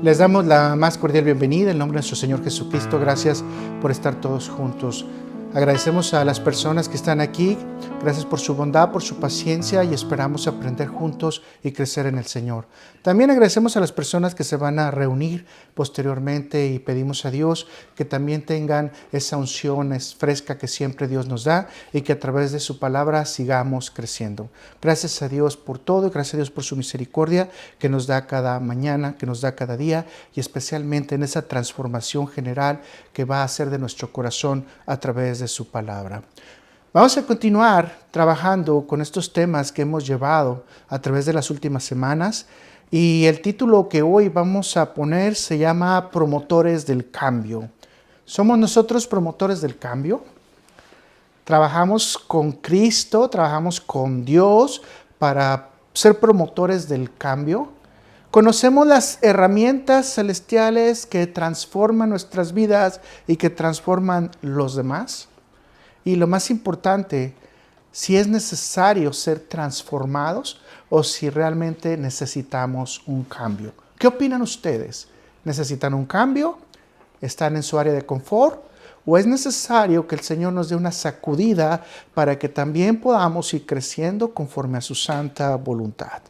Les damos la más cordial bienvenida en nombre de nuestro Señor Jesucristo. Gracias por estar todos juntos. Agradecemos a las personas que están aquí. Gracias por su bondad, por su paciencia y esperamos aprender juntos y crecer en el Señor. También agradecemos a las personas que se van a reunir posteriormente y pedimos a Dios que también tengan esa unción fresca que siempre Dios nos da y que a través de su palabra sigamos creciendo. Gracias a Dios por todo y gracias a Dios por su misericordia que nos da cada mañana, que nos da cada día y especialmente en esa transformación general que va a hacer de nuestro corazón a través de su palabra. Vamos a continuar trabajando con estos temas que hemos llevado a través de las últimas semanas y el título que hoy vamos a poner se llama Promotores del Cambio. ¿Somos nosotros promotores del cambio? Trabajamos con Cristo, trabajamos con Dios para ser promotores del cambio. Conocemos las herramientas celestiales que transforman nuestras vidas y que transforman los demás. Y lo más importante, si es necesario ser transformados o si realmente necesitamos un cambio. ¿Qué opinan ustedes? ¿Necesitan un cambio? ¿Están en su área de confort? ¿O es necesario que el Señor nos dé una sacudida para que también podamos ir creciendo conforme a su santa voluntad?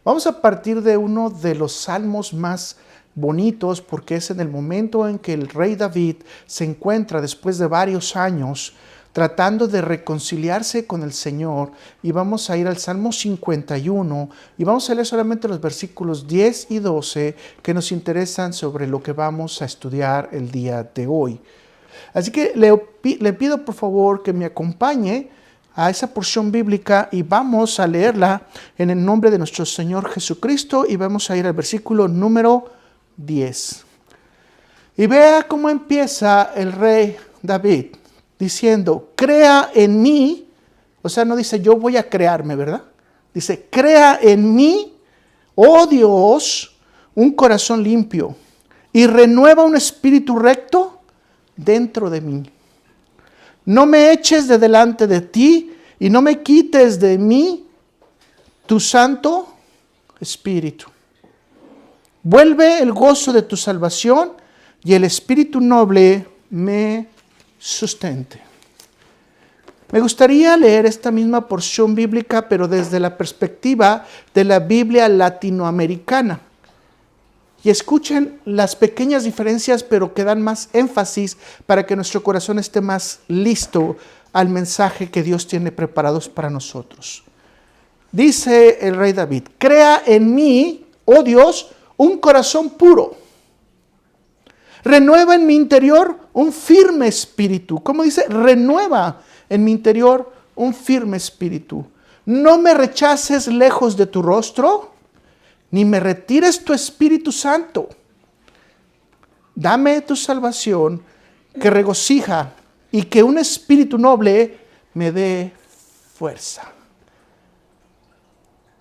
Vamos a partir de uno de los salmos más bonitos porque es en el momento en que el rey David se encuentra después de varios años tratando de reconciliarse con el Señor, y vamos a ir al Salmo 51 y vamos a leer solamente los versículos 10 y 12 que nos interesan sobre lo que vamos a estudiar el día de hoy. Así que le pido por favor que me acompañe a esa porción bíblica y vamos a leerla en el nombre de nuestro Señor Jesucristo y vamos a ir al versículo número 10. Y vea cómo empieza el rey David diciendo, crea en mí, o sea, no dice yo voy a crearme, ¿verdad? Dice, crea en mí, oh Dios, un corazón limpio y renueva un espíritu recto dentro de mí. No me eches de delante de ti y no me quites de mí tu santo espíritu. Vuelve el gozo de tu salvación y el espíritu noble me sustente. Me gustaría leer esta misma porción bíblica, pero desde la perspectiva de la Biblia latinoamericana. Y escuchen las pequeñas diferencias, pero que dan más énfasis para que nuestro corazón esté más listo al mensaje que Dios tiene preparados para nosotros. Dice el rey David, crea en mí, oh Dios, un corazón puro. Renueva en mi interior un firme espíritu. ¿Cómo dice? Renueva en mi interior un firme espíritu. No me rechaces lejos de tu rostro, ni me retires tu Espíritu Santo. Dame tu salvación que regocija y que un espíritu noble me dé fuerza.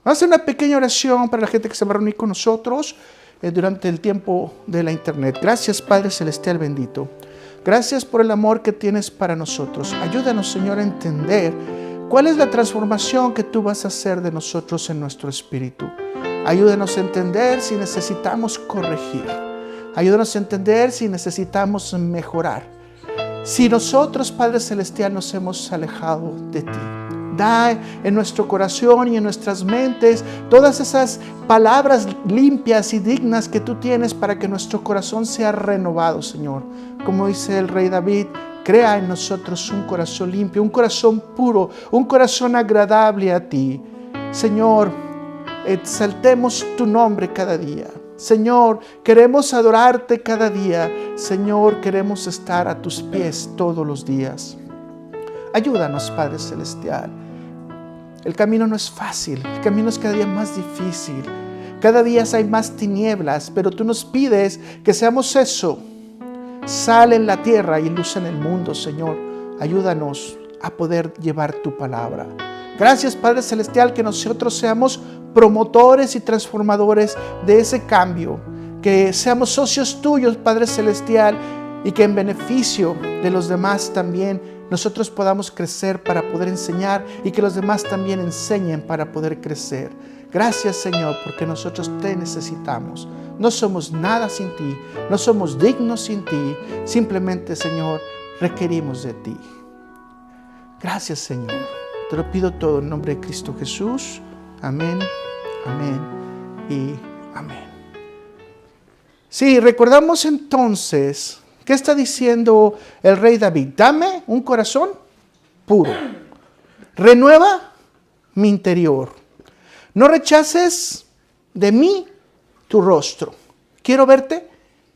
Vamos a hacer una pequeña oración para la gente que se va a reunir con nosotros durante el tiempo de la internet. Gracias, Padre Celestial bendito. Gracias por el amor que tienes para nosotros. Ayúdanos, Señor, a entender cuál es la transformación que tú vas a hacer de nosotros en nuestro espíritu. Ayúdanos a entender si necesitamos corregir. Ayúdanos a entender si necesitamos mejorar. Si nosotros, Padre Celestial, nos hemos alejado de ti. Da en nuestro corazón y en nuestras mentes todas esas palabras limpias y dignas que tú tienes para que nuestro corazón sea renovado, Señor. Como dice el rey David, crea en nosotros un corazón limpio, un corazón puro, un corazón agradable a ti. Señor, exaltemos tu nombre cada día. Señor, queremos adorarte cada día. Señor, queremos estar a tus pies todos los días. Ayúdanos, Padre Celestial. El camino no es fácil, el camino es cada día más difícil. Cada día hay más tinieblas, pero tú nos pides que seamos eso. Sal en la tierra y luz en el mundo, Señor. Ayúdanos a poder llevar tu palabra. Gracias, Padre Celestial, que nosotros seamos promotores y transformadores de ese cambio. Que seamos socios tuyos, Padre Celestial, y que en beneficio de los demás también nosotros podamos crecer para poder enseñar y que los demás también enseñen para poder crecer. Gracias, Señor, porque nosotros te necesitamos. No somos nada sin ti, no somos dignos sin ti. Simplemente, Señor, requerimos de ti. Gracias, Señor. Te lo pido todo en nombre de Cristo Jesús. Amén, amén y amén. Sí, recordamos entonces, ¿qué está diciendo el rey David? Dame un corazón puro. Renueva mi interior. No rechaces de mí tu rostro. Quiero verte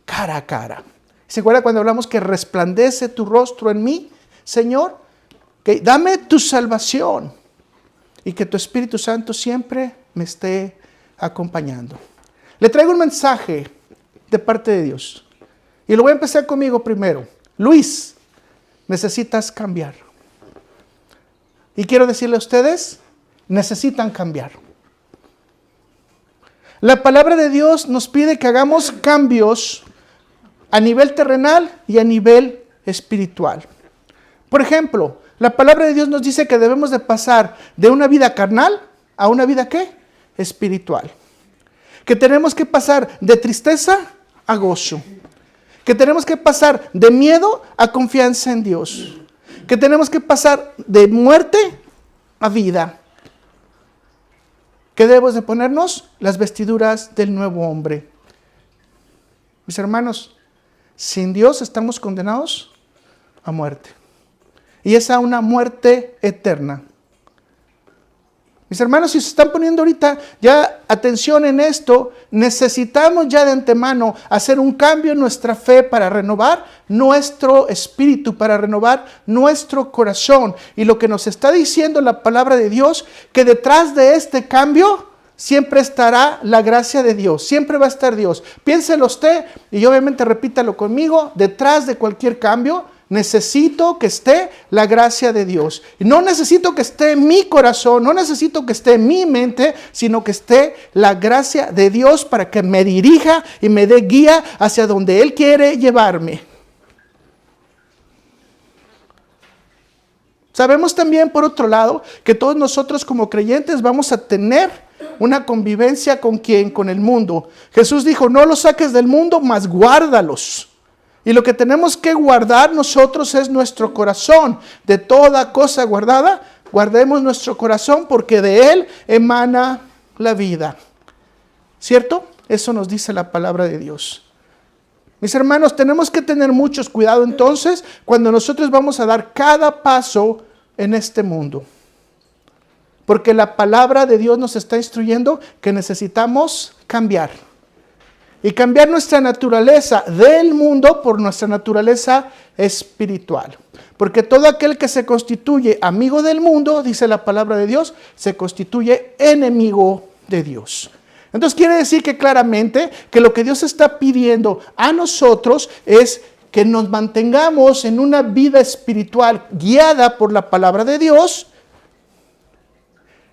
cara a cara. ¿Se acuerda cuando hablamos que resplandece tu rostro en mí, Señor? Que dame tu salvación y que tu Espíritu Santo siempre me esté acompañando. Le traigo un mensaje de parte de Dios. Y lo voy a empezar conmigo primero. Luis, necesitas cambiar. Y quiero decirle a ustedes, necesitan cambiar. La palabra de Dios nos pide que hagamos cambios a nivel terrenal y a nivel espiritual. Por ejemplo, la palabra de Dios nos dice que debemos de pasar de una vida carnal a una vida ¿qué? Espiritual. Que tenemos que pasar de tristeza a gozo. Que tenemos que pasar de miedo a confianza en Dios. Que tenemos que pasar de muerte a vida. Que debemos de ponernos las vestiduras del nuevo hombre. Mis hermanos, sin Dios estamos condenados a muerte. Y es a una muerte eterna. Mis hermanos, si se están poniendo ahorita ya atención en esto, necesitamos ya de antemano hacer un cambio en nuestra fe para renovar nuestro espíritu, para renovar nuestro corazón. Y lo que nos está diciendo la palabra de Dios, que detrás de este cambio siempre estará la gracia de Dios, siempre va a estar Dios. Piénselo usted y obviamente repítalo conmigo, detrás de cualquier cambio necesito que esté la gracia de Dios. Y no necesito que esté en mi corazón, no necesito que esté en mi mente, sino que esté la gracia de Dios para que me dirija y me dé guía hacia donde Él quiere llevarme. Sabemos también, por otro lado, que todos nosotros como creyentes vamos a tener una convivencia ¿con quién? Con el mundo. Jesús dijo, no los saques del mundo, mas guárdalos. Y lo que tenemos que guardar nosotros es nuestro corazón. De toda cosa guardada, guardemos nuestro corazón porque de él emana la vida. ¿Cierto? Eso nos dice la palabra de Dios. Mis hermanos, tenemos que tener mucho cuidado entonces cuando nosotros vamos a dar cada paso en este mundo. Porque la palabra de Dios nos está instruyendo que necesitamos cambiar. Y cambiar nuestra naturaleza del mundo por nuestra naturaleza espiritual. Porque todo aquel que se constituye amigo del mundo, dice la palabra de Dios, se constituye enemigo de Dios. Entonces quiere decir que claramente que lo que Dios está pidiendo a nosotros es que nos mantengamos en una vida espiritual guiada por la palabra de Dios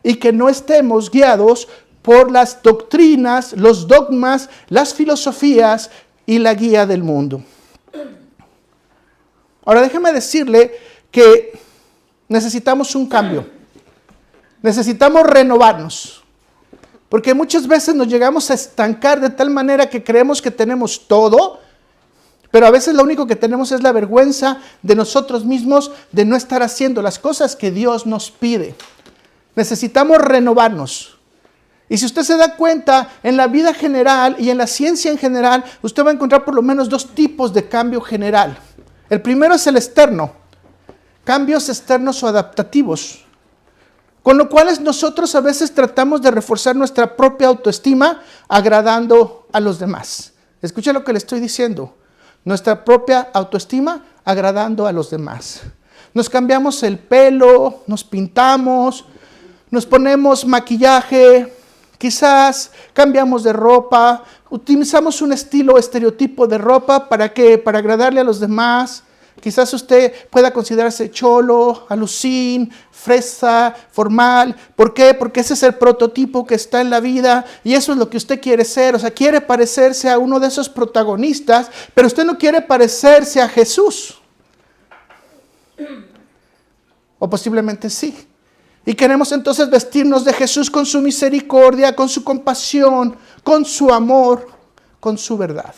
y que no estemos guiados por las doctrinas, los dogmas, las filosofías y la guía del mundo. Ahora déjeme decirle que necesitamos un cambio. Necesitamos renovarnos. Porque muchas veces nos llegamos a estancar de tal manera que creemos que tenemos todo, pero a veces lo único que tenemos es la vergüenza de nosotros mismos de no estar haciendo las cosas que Dios nos pide. Necesitamos renovarnos. Y si usted se da cuenta, en la vida general y en la ciencia en general, usted va a encontrar por lo menos dos tipos de cambio general. El primero es el externo, cambios externos o adaptativos, con lo cual nosotros a veces tratamos de reforzar nuestra propia autoestima agradando a los demás. Escuche lo que le estoy diciendo, nuestra propia autoestima agradando a los demás. Nos cambiamos el pelo, nos pintamos, nos ponemos maquillaje, quizás cambiamos de ropa, utilizamos un estilo estereotipo de ropa, ¿para qué? Para agradarle a los demás. Quizás usted pueda considerarse cholo, alucín, fresa, formal. ¿Por qué? Porque ese es el prototipo que está en la vida y eso es lo que usted quiere ser. O sea, quiere parecerse a uno de esos protagonistas, pero usted no quiere parecerse a Jesús. O posiblemente sí. Y queremos entonces vestirnos de Jesús con su misericordia, con su compasión, con su amor, con su verdad.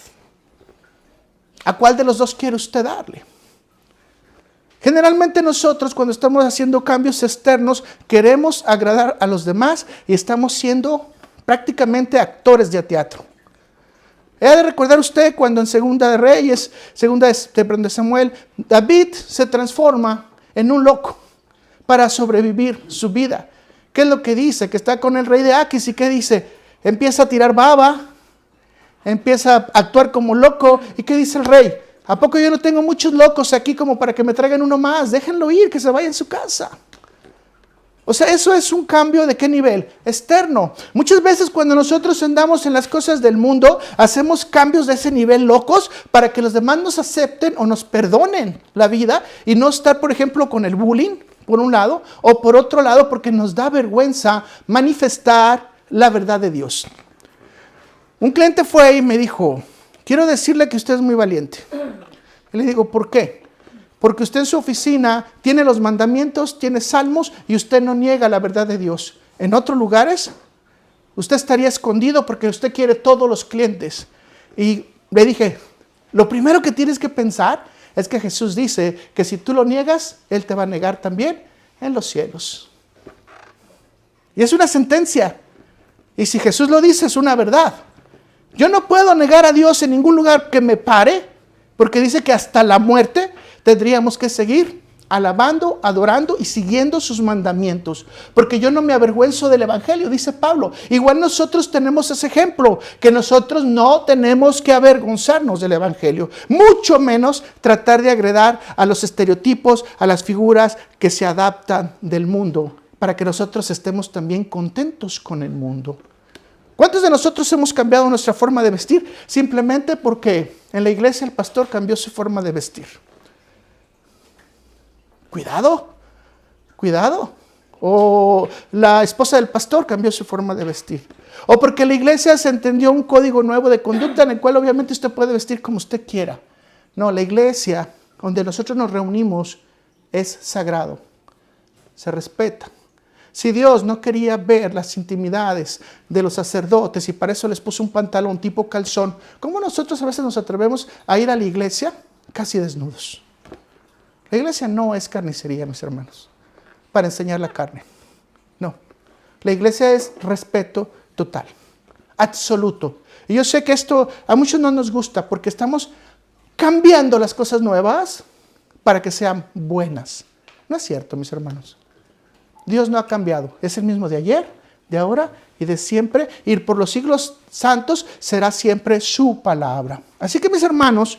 ¿A cuál de los dos quiere usted darle? Generalmente nosotros, cuando estamos haciendo cambios externos, queremos agradar a los demás y estamos siendo prácticamente actores de teatro. He de recordar usted cuando en Segunda de Reyes, Segunda de Samuel, David se transforma en un loco para sobrevivir su vida. ¿Qué es lo que dice? Que está con el rey de Aquis y ¿qué dice? Empieza a tirar baba, empieza a actuar como loco. ¿Y qué dice el rey? ¿A poco yo no tengo muchos locos aquí como para que me traigan uno más? Déjenlo ir, que se vaya en su casa. O sea, eso es un cambio ¿de qué nivel? Externo. Muchas veces cuando nosotros andamos en las cosas del mundo, hacemos cambios de ese nivel locos para que los demás nos acepten o nos perdonen la vida y no estar, por ejemplo, con el bullying, por un lado, o por otro lado, porque nos da vergüenza manifestar la verdad de Dios. Un cliente fue y me dijo, quiero decirle que usted es muy valiente. Y le digo, ¿por qué? Porque usted en su oficina tiene los mandamientos, tiene salmos y usted no niega la verdad de Dios. En otros lugares, usted estaría escondido porque usted quiere todos los clientes. Y le dije, lo primero que tienes que pensar es que Jesús dice que si tú lo niegas, Él te va a negar también en los cielos. Y es una sentencia. Y si Jesús lo dice, es una verdad. Yo no puedo negar a Dios en ningún lugar que me pare, porque dice que hasta la muerte tendríamos que seguir alabando, adorando y siguiendo sus mandamientos. Porque yo no me avergüenzo del evangelio, dice Pablo. Igual nosotros tenemos ese ejemplo, que nosotros no tenemos que avergonzarnos del evangelio. Mucho menos tratar de agradar a los estereotipos, a las figuras que se adaptan del mundo, para que nosotros estemos también contentos con el mundo. ¿Cuántos de nosotros hemos cambiado nuestra forma de vestir? Simplemente porque en la iglesia el pastor cambió su forma de vestir. Cuidado, cuidado. O la esposa del pastor cambió su forma de vestir. O porque la iglesia se entendió un código nuevo de conducta en el cual obviamente usted puede vestir como usted quiera. No, la iglesia donde nosotros nos reunimos es sagrado. Se respeta. Si Dios no quería ver las intimidades de los sacerdotes y para eso les puso un pantalón tipo calzón, ¿cómo nosotros a veces nos atrevemos a ir a la iglesia casi desnudos? La iglesia no es carnicería, mis hermanos, para enseñar la carne. No. La iglesia es respeto total, absoluto. Y yo sé que esto a muchos no nos gusta porque estamos cambiando las cosas nuevas para que sean buenas. No es cierto, mis hermanos. Dios no ha cambiado. Es el mismo de ayer, de ahora y de siempre. Y por los siglos santos será siempre su palabra. Así que, mis hermanos,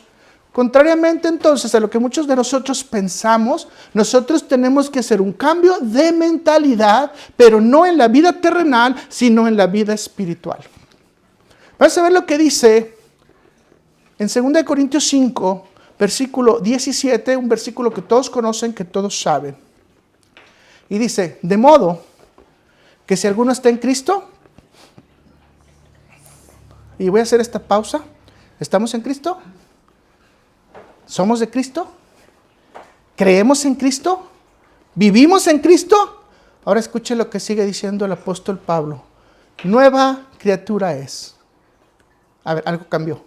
contrariamente entonces a lo que muchos de nosotros pensamos, nosotros tenemos que hacer un cambio de mentalidad, pero no en la vida terrenal, sino en la vida espiritual. Vamos a ver lo que dice en 2 Corintios 5, versículo 17, un versículo que todos conocen, que todos saben. Y dice, de modo que si alguno está en Cristo, y voy a hacer esta pausa, ¿estamos en Cristo? ¿Somos de Cristo? ¿Creemos en Cristo? ¿Vivimos en Cristo? Ahora escuche lo que sigue diciendo el apóstol Pablo. Nueva criatura es. A ver, algo cambió.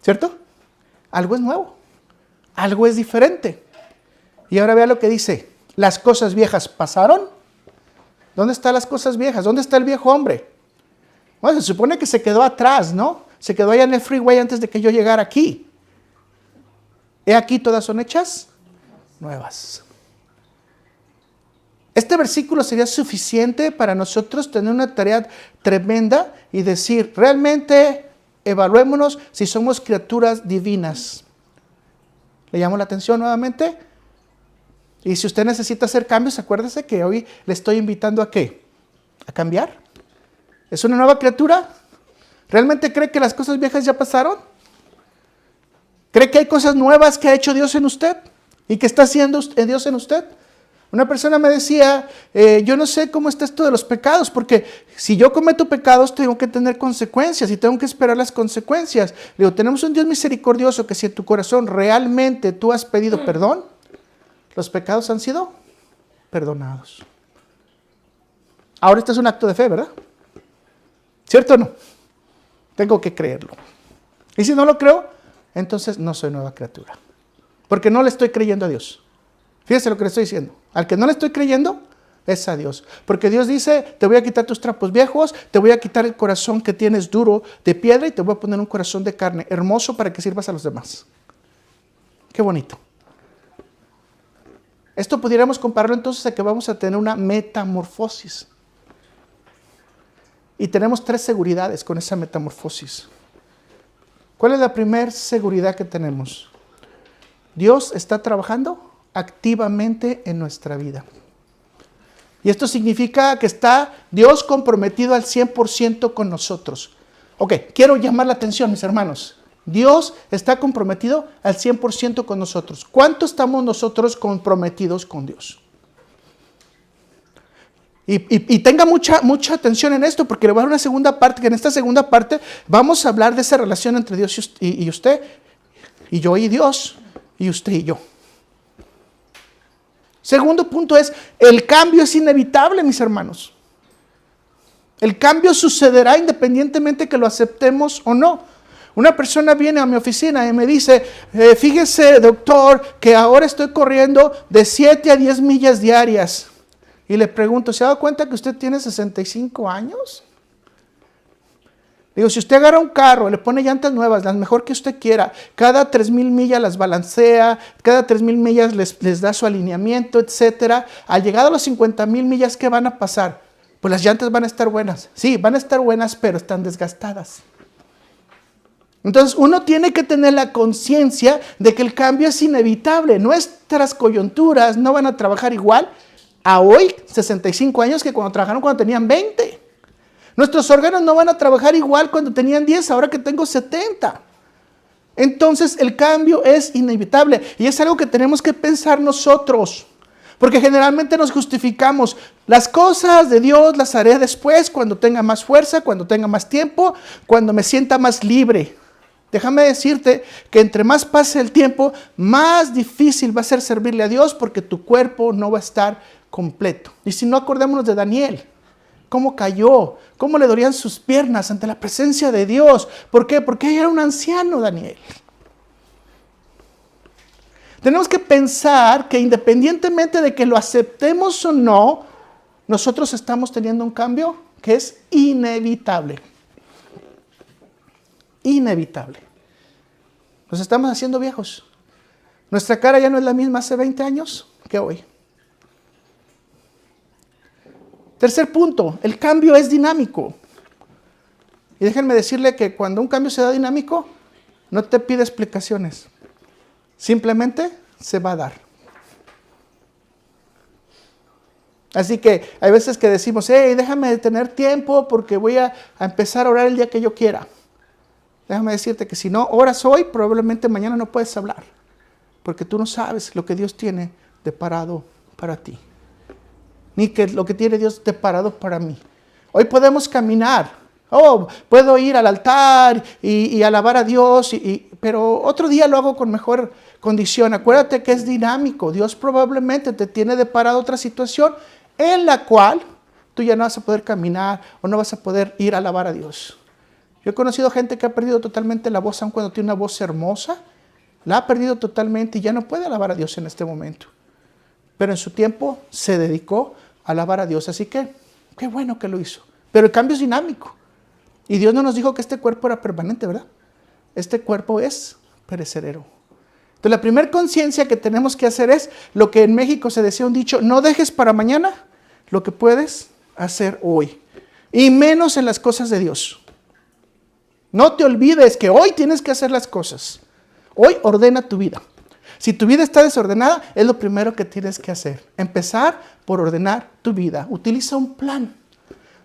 ¿Cierto? Algo es nuevo. Algo es diferente. Y ahora vea lo que dice. Las cosas viejas pasaron. ¿Dónde están las cosas viejas? ¿Dónde está el viejo hombre? Bueno, se supone que se quedó atrás, ¿no? Se quedó allá en el freeway antes de que yo llegara aquí. He aquí todas son hechas nuevas. Este versículo sería suficiente para nosotros tener una tarea tremenda y decir, realmente evaluémonos si somos criaturas divinas. ¿Le llamo la atención nuevamente? Y si usted necesita hacer cambios, acuérdese que hoy le estoy invitando a ¿qué? ¿A cambiar? ¿Es una nueva criatura? ¿Realmente cree que las cosas viejas ya pasaron? ¿Cree que hay cosas nuevas que ha hecho Dios en usted? ¿Y que está haciendo Dios en usted? Una persona me decía, yo no sé cómo está esto de los pecados, porque si yo cometo pecados tengo que tener consecuencias y tengo que esperar las consecuencias. Le digo, tenemos un Dios misericordioso que si en tu corazón realmente tú has pedido perdón, los pecados han sido perdonados. Ahora este es un acto de fe, ¿verdad? ¿Cierto o no? Tengo que creerlo. Y si no lo creo, entonces no soy nueva criatura. Porque no le estoy creyendo a Dios. Fíjese lo que le estoy diciendo. Al que no le estoy creyendo es a Dios. Porque Dios dice, te voy a quitar tus trapos viejos, te voy a quitar el corazón que tienes duro de piedra y te voy a poner un corazón de carne hermoso para que sirvas a los demás. Qué bonito. Esto pudiéramos compararlo entonces a que vamos a tener una metamorfosis. Y tenemos 3 seguridades con esa metamorfosis. ¿Cuál es la primera seguridad que tenemos? Dios está trabajando activamente en nuestra vida. Y esto significa que está Dios comprometido al 100% con nosotros. Ok, quiero llamar la atención, mis hermanos. Dios está comprometido al 100% con nosotros. ¿Cuánto estamos nosotros comprometidos con Dios? Y tenga mucha atención en esto, porque le voy a dar una segunda parte, que en esta segunda parte vamos a hablar de esa relación entre Dios y usted, y yo y Dios, y usted y yo. Segundo punto es, el cambio es inevitable, mis hermanos. El cambio sucederá independientemente que lo aceptemos o no. Una persona viene a mi oficina y me dice, fíjese, doctor, que ahora estoy corriendo de 7 a 10 millas diarias. Y le pregunto, ¿se ha dado cuenta que usted tiene 65 años? Digo, si usted agarra un carro, le pone llantas nuevas, las mejor que usted quiera, cada 3,000 millas las balancea, cada 3,000 millas les da su alineamiento, etcétera. Al llegar a los 50,000 millas, ¿qué van a pasar? Pues las llantas van a estar buenas. Sí, van a estar buenas, pero están desgastadas. Entonces uno tiene que tener la conciencia de que el cambio es inevitable. Nuestras coyunturas no van a trabajar igual a hoy, 65 años, que cuando trabajaron cuando tenían 20. Nuestros órganos no van a trabajar igual cuando tenían 10, ahora que tengo 70. Entonces el cambio es inevitable y es algo que tenemos que pensar nosotros. Porque generalmente nos justificamos. Las cosas de Dios las haré después, cuando tenga más fuerza, cuando tenga más tiempo, cuando me sienta más libre. Déjame decirte que entre más pase el tiempo, más difícil va a ser servirle a Dios porque tu cuerpo no va a estar completo. Y si no, acordémonos de Daniel. Cómo cayó, cómo le dolían sus piernas ante la presencia de Dios. ¿Por qué? Porque era un anciano, Daniel. Tenemos que pensar que independientemente de que lo aceptemos o no, nosotros estamos teniendo un cambio que es inevitable. Inevitable. Nos estamos haciendo viejos. Nuestra cara ya no es la misma hace 20 años que hoy. Tercer punto, el cambio es dinámico. Y déjenme decirle que cuando un cambio se da dinámico, no te pide explicaciones. Simplemente se va a dar. Así que hay veces que decimos, déjame tener tiempo porque voy a empezar a orar el día que yo quiera. Déjame decirte que si no oras hoy, probablemente mañana no puedes hablar. Porque tú no sabes lo que Dios tiene deparado para ti. Ni que lo que tiene Dios deparado para mí. Hoy podemos caminar. Puedo ir al altar y alabar a Dios, pero otro día lo hago con mejor condición. Acuérdate que es dinámico. Dios probablemente te tiene deparado otra situación en la cual tú ya no vas a poder caminar o no vas a poder ir a alabar a Dios. Yo he conocido gente que ha perdido totalmente la voz, aun cuando tiene una voz hermosa. La ha perdido totalmente y ya no puede alabar a Dios en este momento. Pero en su tiempo se dedicó a alabar a Dios. Así que, qué bueno que lo hizo. Pero el cambio es dinámico. Y Dios no nos dijo que este cuerpo era permanente, ¿verdad? Este cuerpo es perecedero. Entonces la primera conciencia que tenemos que hacer es lo que en México se decía un dicho, no dejes para mañana lo que puedes hacer hoy. Y menos en las cosas de Dios. No te olvides que hoy tienes que hacer las cosas. Hoy ordena tu vida. Si tu vida está desordenada, es lo primero que tienes que hacer. Empezar por ordenar tu vida. Utiliza un plan.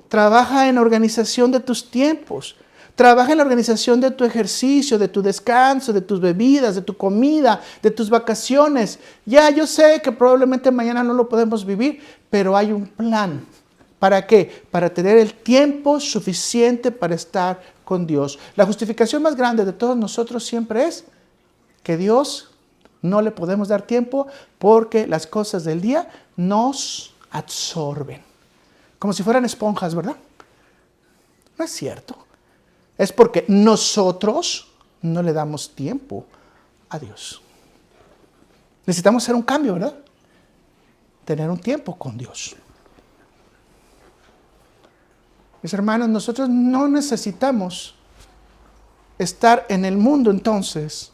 Trabaja en organización de tus tiempos. Trabaja en la organización de tu ejercicio, de tu descanso, de tus bebidas, de tu comida, de tus vacaciones. Ya, yo sé que probablemente mañana no lo podemos vivir, pero hay un plan. ¿Para qué? Para tener el tiempo suficiente para estar con Dios. La justificación más grande de todos nosotros siempre es que Dios no le podemos dar tiempo porque las cosas del día nos absorben. como si fueran esponjas, ¿verdad? No es cierto. Es porque nosotros no le damos tiempo a Dios. Necesitamos hacer un cambio, ¿verdad? Tener un tiempo con Dios. Mis hermanos, nosotros no necesitamos estar en el mundo entonces,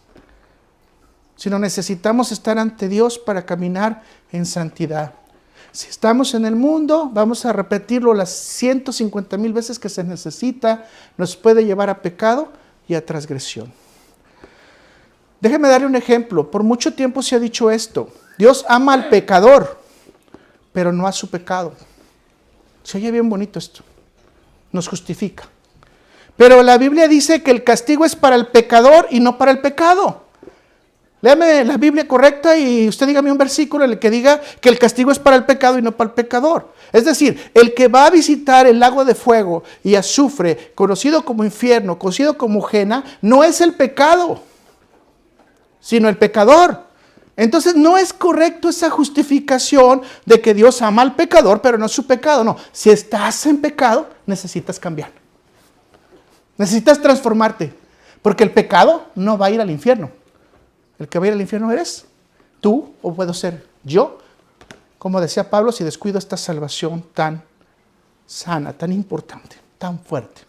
sino necesitamos estar ante Dios para caminar en santidad. Si estamos en el mundo, vamos a repetirlo las 150,000 veces que se necesita, nos puede llevar a pecado y a transgresión. Déjeme darle un ejemplo. Por mucho tiempo se ha dicho esto: Dios ama al pecador, pero no a su pecado. Se oye bien bonito esto. Nos justifica. Pero la Biblia dice que el castigo es para el pecador y no para el pecado. Léame la Biblia correcta y usted dígame un versículo en el que diga que el castigo es para el pecado y no para el pecador. Es decir, el que va a visitar el lago de fuego y azufre, conocido como infierno, conocido como Gehenna, no es el pecado, sino el pecador. Entonces no es correcto esa justificación de que Dios ama al pecador, pero no su pecado. No, si estás en pecado, necesitas cambiar. Necesitas transformarte, porque el pecado no va a ir al infierno. El que va a ir al infierno eres tú, o puedo ser yo. Como decía Pablo, si descuido esta salvación tan sana, tan importante, tan fuerte.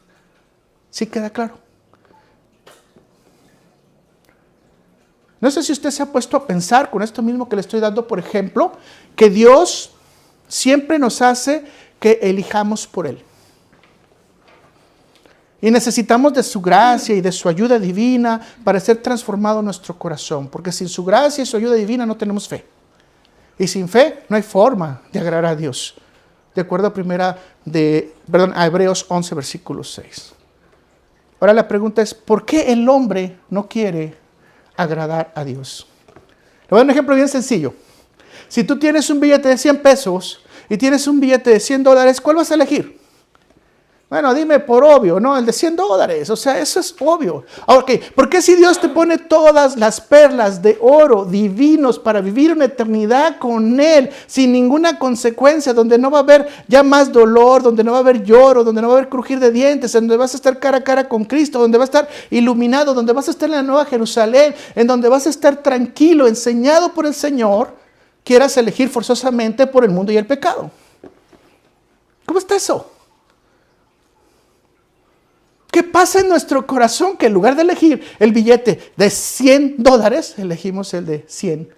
¿Sí queda claro? No sé si usted se ha puesto a pensar con esto mismo que le estoy dando, por ejemplo, que Dios siempre nos hace que elijamos por Él. Y necesitamos de su gracia y de su ayuda divina para ser transformado nuestro corazón. Porque sin su gracia y su ayuda divina no tenemos fe. Y sin fe no hay forma de agradar a Dios. De acuerdo a Hebreos 11, versículo 6. Ahora la pregunta es, ¿por qué el hombre no quiere agradar a Dios? Le voy a dar un ejemplo bien sencillo. Si tú tienes un billete de 100 pesos y tienes un billete de $100, ¿cuál vas a elegir? Bueno, dime por obvio, ¿no? El de $100, o sea, eso es obvio. Ok, ¿por qué si Dios te pone todas las perlas de oro divinos para vivir una eternidad con Él, sin ninguna consecuencia, donde no va a haber ya más dolor, donde no va a haber lloro, donde no va a haber crujir de dientes, donde vas a estar cara a cara con Cristo, donde vas a estar iluminado, donde vas a estar en la Nueva Jerusalén, en donde vas a estar tranquilo, enseñado por el Señor, quieras elegir forzosamente por el mundo y el pecado? ¿Cómo está eso? ¿Qué pasa en nuestro corazón que en lugar de elegir el billete de $100, elegimos el de 100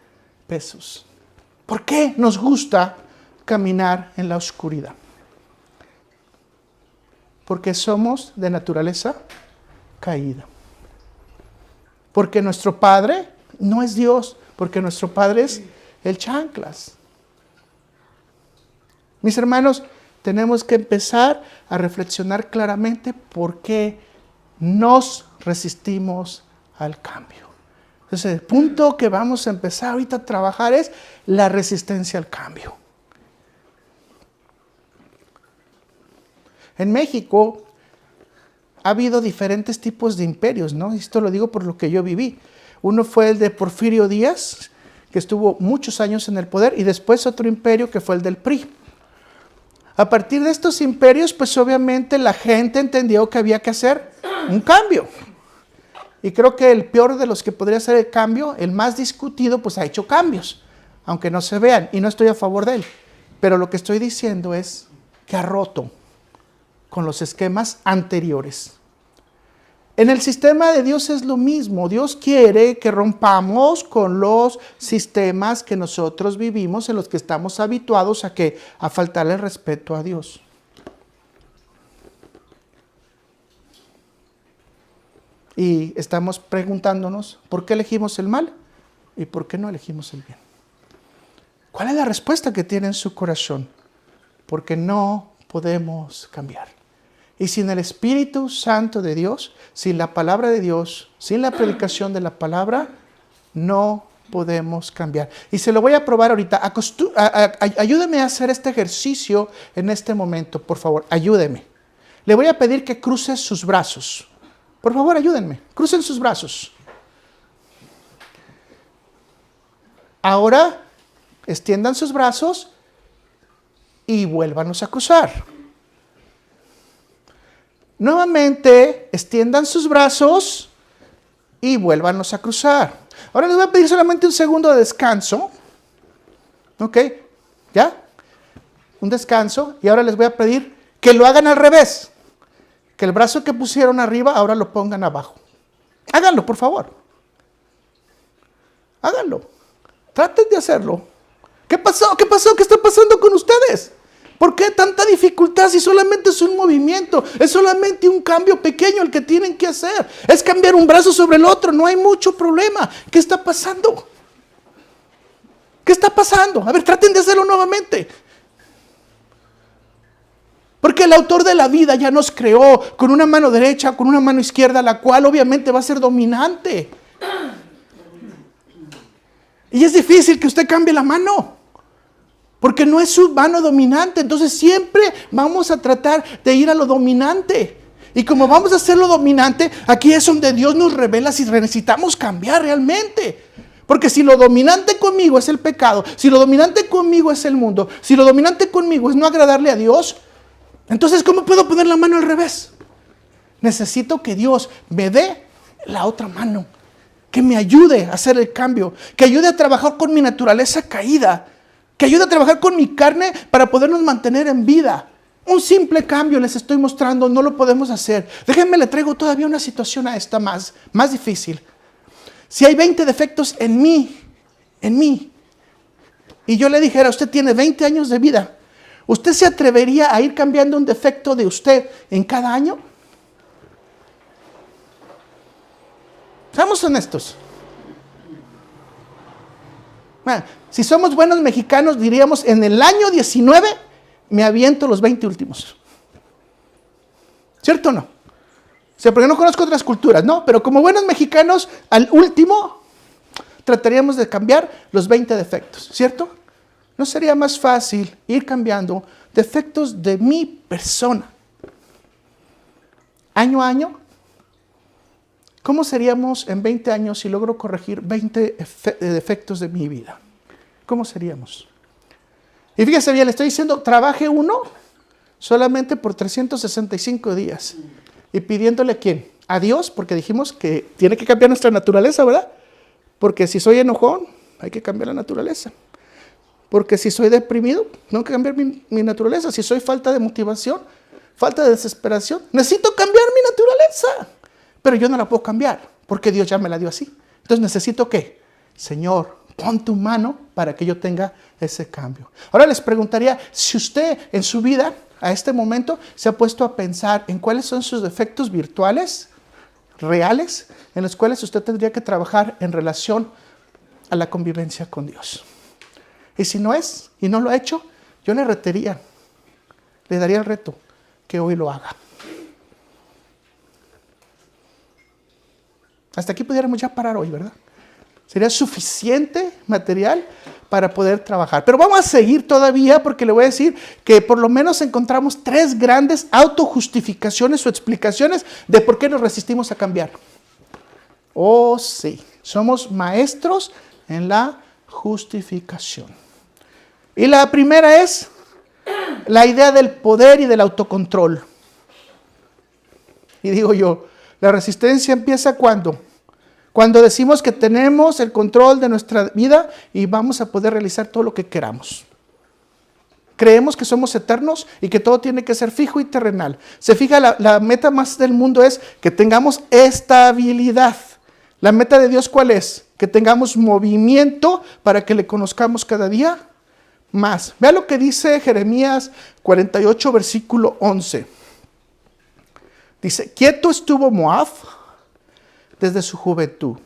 pesos? ¿Por qué nos gusta caminar en la oscuridad? Porque somos de naturaleza caída. Porque nuestro padre no es Dios, porque nuestro padre es el chanclas. Mis hermanos, tenemos que empezar a reflexionar claramente por qué nos resistimos al cambio. Entonces, el punto que vamos a empezar ahorita a trabajar es la resistencia al cambio. En México ha habido diferentes tipos de imperios, ¿no? Esto lo digo por lo que yo viví. Uno fue el de Porfirio Díaz, que estuvo muchos años en el poder, y después otro imperio que fue el del PRI. A partir de estos imperios, pues obviamente la gente entendió que había que hacer un cambio. Y creo que el peor de los que podría hacer el cambio, el más discutido, pues ha hecho cambios, aunque no se vean, y no estoy a favor de él. Pero lo que estoy diciendo es que ha roto con los esquemas anteriores. En el sistema de Dios es lo mismo. Dios quiere que rompamos con los sistemas que nosotros vivimos, en los que estamos habituados a faltarle el respeto a Dios. Y estamos preguntándonos, ¿por qué elegimos el mal? ¿Y por qué no elegimos el bien? ¿Cuál es la respuesta que tiene en su corazón? Porque no podemos cambiar. Y sin el Espíritu Santo de Dios, sin la palabra de Dios, sin la predicación de la palabra, no podemos cambiar. Y se lo voy a probar ahorita. Ayúdeme a hacer este ejercicio en este momento, por favor, ayúdeme. Le voy a pedir que cruce sus brazos. Por favor, ayúdenme. Crucen sus brazos. Ahora, extiendan sus brazos y vuélvanos a cruzar. Nuevamente, extiendan sus brazos y vuélvanos a cruzar. Ahora les voy a pedir solamente un segundo de descanso. ¿Ok? ¿Ya? Un descanso. Y ahora les voy a pedir que lo hagan al revés. Que el brazo que pusieron arriba, ahora lo pongan abajo. Háganlo, por favor. Háganlo. Traten de hacerlo. ¿Qué pasó? ¿Qué pasó? ¿Qué está pasando con ustedes? ¿Por qué tanta dificultad si solamente es un movimiento? Es solamente un cambio pequeño el que tienen que hacer. Es cambiar un brazo sobre el otro. No hay mucho problema. ¿Qué está pasando? ¿Qué está pasando? A ver, traten de hacerlo nuevamente. Porque el autor de la vida ya nos creó con una mano derecha, con una mano izquierda, la cual obviamente va a ser dominante. Y es difícil que usted cambie la mano. Porque no es su mano dominante. Entonces siempre vamos a tratar de ir a lo dominante. Y como vamos a hacer lo dominante, aquí es donde Dios nos revela si necesitamos cambiar realmente. Porque si lo dominante conmigo es el pecado, si lo dominante conmigo es el mundo, si lo dominante conmigo es no agradarle a Dios, entonces ¿cómo puedo poner la mano al revés? Necesito que Dios me dé la otra mano. Que me ayude a hacer el cambio. Que ayude a trabajar con mi naturaleza caída. Que ayude a trabajar con mi carne para podernos mantener en vida. Un simple cambio les estoy mostrando, no lo podemos hacer. Déjenme, le traigo todavía una situación a esta más difícil. Si hay 20 defectos en mí, y yo le dijera, usted tiene 20 años de vida, ¿usted se atrevería a ir cambiando un defecto de usted en cada año? Seamos honestos. Bueno, si somos buenos mexicanos, diríamos, en el año 19 me aviento los 20 últimos. ¿Cierto o no? O sea, porque no conozco otras culturas, ¿no? Pero como buenos mexicanos, al último trataríamos de cambiar los 20 defectos, ¿cierto? ¿No sería más fácil ir cambiando defectos de mi persona año a año? ¿Cómo seríamos en 20 años si logro corregir 20 defectos de mi vida? ¿Cómo seríamos? Y fíjese bien, le estoy diciendo, trabaje uno solamente por 365 días. ¿Y pidiéndole a quién? A Dios, porque dijimos que tiene que cambiar nuestra naturaleza, ¿verdad? Porque si soy enojón, hay que cambiar la naturaleza. Porque si soy deprimido, tengo que cambiar mi naturaleza. Si soy falta de motivación, falta de desesperación, necesito cambiar mi naturaleza. Pero yo no la puedo cambiar, porque Dios ya me la dio así. Entonces necesito ¿qué? Señor, pon tu mano para que yo tenga ese cambio. Ahora les preguntaría, si usted en su vida, a este momento, se ha puesto a pensar en cuáles son sus defectos virtuales, reales, en los cuales usted tendría que trabajar en relación a la convivencia con Dios. Y si no es, y no lo ha hecho, yo le retaría, le daría el reto que hoy lo haga. Hasta aquí pudiéramos ya parar hoy, ¿verdad? Sería suficiente material para poder trabajar. Pero vamos a seguir todavía porque le voy a decir que por lo menos encontramos 3 grandes autojustificaciones o explicaciones de por qué nos resistimos a cambiar. Oh, sí. Somos maestros en la justificación. Y la primera es la idea del poder y del autocontrol. Y digo yo, la resistencia empieza ¿cuándo? Cuando decimos que tenemos el control de nuestra vida y vamos a poder realizar todo lo que queramos. Creemos que somos eternos y que todo tiene que ser fijo y terrenal. Se fija, la meta más del mundo es que tengamos estabilidad. La meta de Dios, ¿cuál es? Que tengamos movimiento para que le conozcamos cada día más. Vea lo que dice Jeremías 48, versículo 11. Dice, quieto estuvo Moab desde su juventud,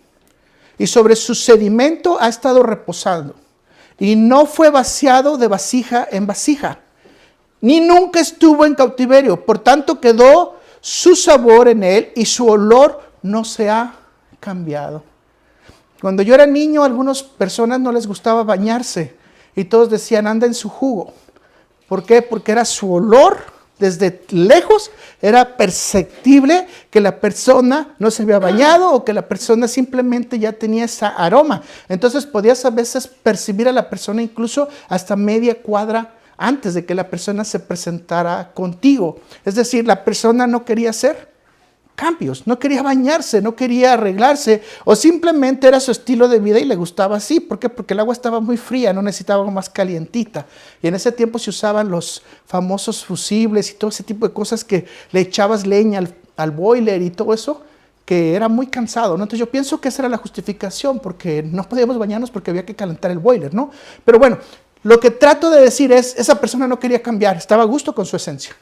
y sobre su sedimento ha estado reposando, y no fue vaciado de vasija en vasija, ni nunca estuvo en cautiverio, por tanto quedó su sabor en él, y su olor no se ha cambiado. Cuando yo era niño, a algunas personas no les gustaba bañarse, y todos decían, anda en su jugo. ¿Por qué? Porque era su olor. Desde lejos era perceptible que la persona no se había bañado o que la persona simplemente ya tenía ese aroma. Entonces podías a veces percibir a la persona incluso hasta media cuadra antes de que la persona se presentara contigo. Es decir, la persona no quería hacer cambios, no quería bañarse, no quería arreglarse, o simplemente era su estilo de vida y le gustaba así. ¿Por qué? Porque el agua estaba muy fría, no necesitaba algo más calientita. Y en ese tiempo se usaban los famosos fusibles y todo ese tipo de cosas que le echabas leña al boiler y todo eso, que era muy cansado, ¿no? Entonces yo pienso que esa era la justificación, porque no podíamos bañarnos porque había que calentar el boiler, ¿no? Pero bueno, lo que trato de decir es, esa persona no quería cambiar, estaba a gusto con su esencia.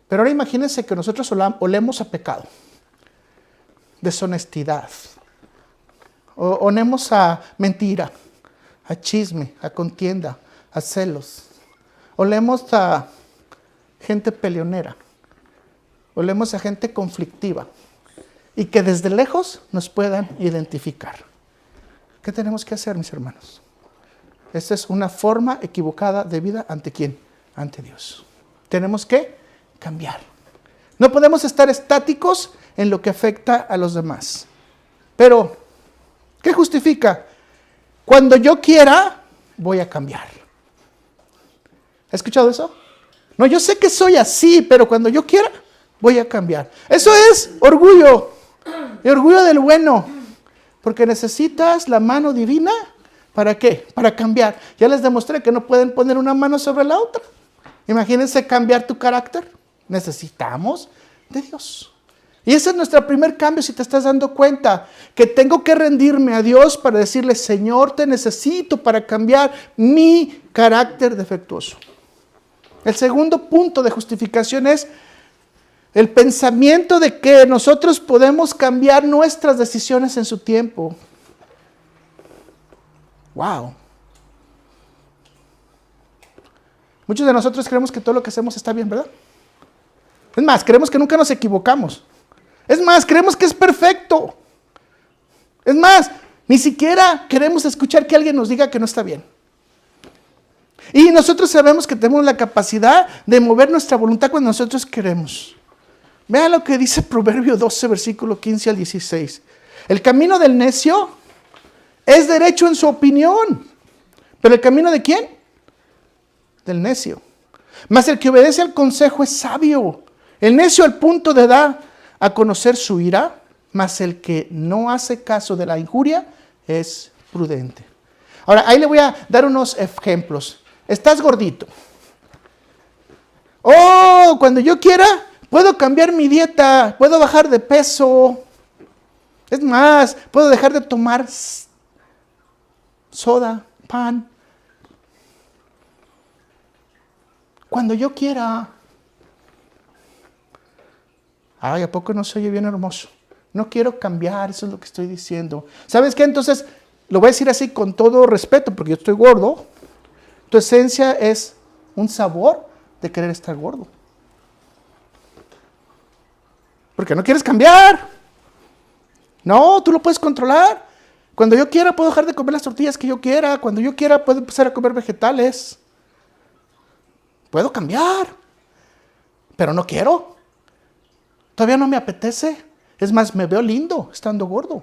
Pero ahora imagínense que nosotros olemos a pecado, deshonestidad, olemos a mentira, a chisme, a contienda, a celos. Olemos a gente peleonera, olemos a gente conflictiva y que desde lejos nos puedan identificar. ¿Qué tenemos que hacer, mis hermanos? Esta es una forma equivocada de vida. ¿Ante quién? Ante Dios. Tenemos que cambiar. No podemos estar estáticos en lo que afecta a los demás. Pero, ¿qué justifica? Cuando yo quiera, voy a cambiar. ¿Has escuchado eso? No, yo sé que soy así, pero cuando yo quiera, voy a cambiar. Eso es orgullo. El orgullo del bueno. Porque necesitas la mano divina. ¿Para qué? Para cambiar. Ya les demostré que no pueden poner una mano sobre la otra. Imagínense cambiar tu carácter. Necesitamos de Dios. Y ese es nuestro primer cambio, si te estás dando cuenta, que tengo que rendirme a Dios para decirle, Señor, te necesito para cambiar mi carácter defectuoso. El segundo punto de justificación es el pensamiento de que nosotros podemos cambiar nuestras decisiones en su tiempo. Wow. Muchos de nosotros creemos que todo lo que hacemos está bien, ¿verdad? Es más, creemos que nunca nos equivocamos. Es más, creemos que es perfecto. Es más, ni siquiera queremos escuchar que alguien nos diga que no está bien. Y nosotros sabemos que tenemos la capacidad de mover nuestra voluntad cuando nosotros queremos. Vean lo que dice Proverbio 12, versículo 15 al 16. El camino del necio es derecho en su opinión. ¿Pero el camino de quién? Del necio. Mas el que obedece al consejo es sabio. El necio al punto de dar a conocer su ira, mas el que no hace caso de la injuria es prudente. Ahora, ahí le voy a dar unos ejemplos. Estás gordito. Oh, cuando yo quiera, puedo cambiar mi dieta, puedo bajar de peso. Es más, puedo dejar de tomar soda, pan. Cuando yo quiera. Ay, ¿a poco no se oye bien hermoso? No quiero cambiar, eso es lo que estoy diciendo. ¿Sabes qué? Entonces, lo voy a decir así con todo respeto, porque yo estoy gordo. Tu esencia es un sabor de querer estar gordo. Porque no quieres cambiar. No, tú lo puedes controlar. Cuando yo quiera puedo dejar de comer las tortillas que yo quiera. Cuando yo quiera puedo empezar a comer vegetales. Puedo cambiar. Pero no quiero. Todavía no me apetece. Es más, me veo lindo estando gordo.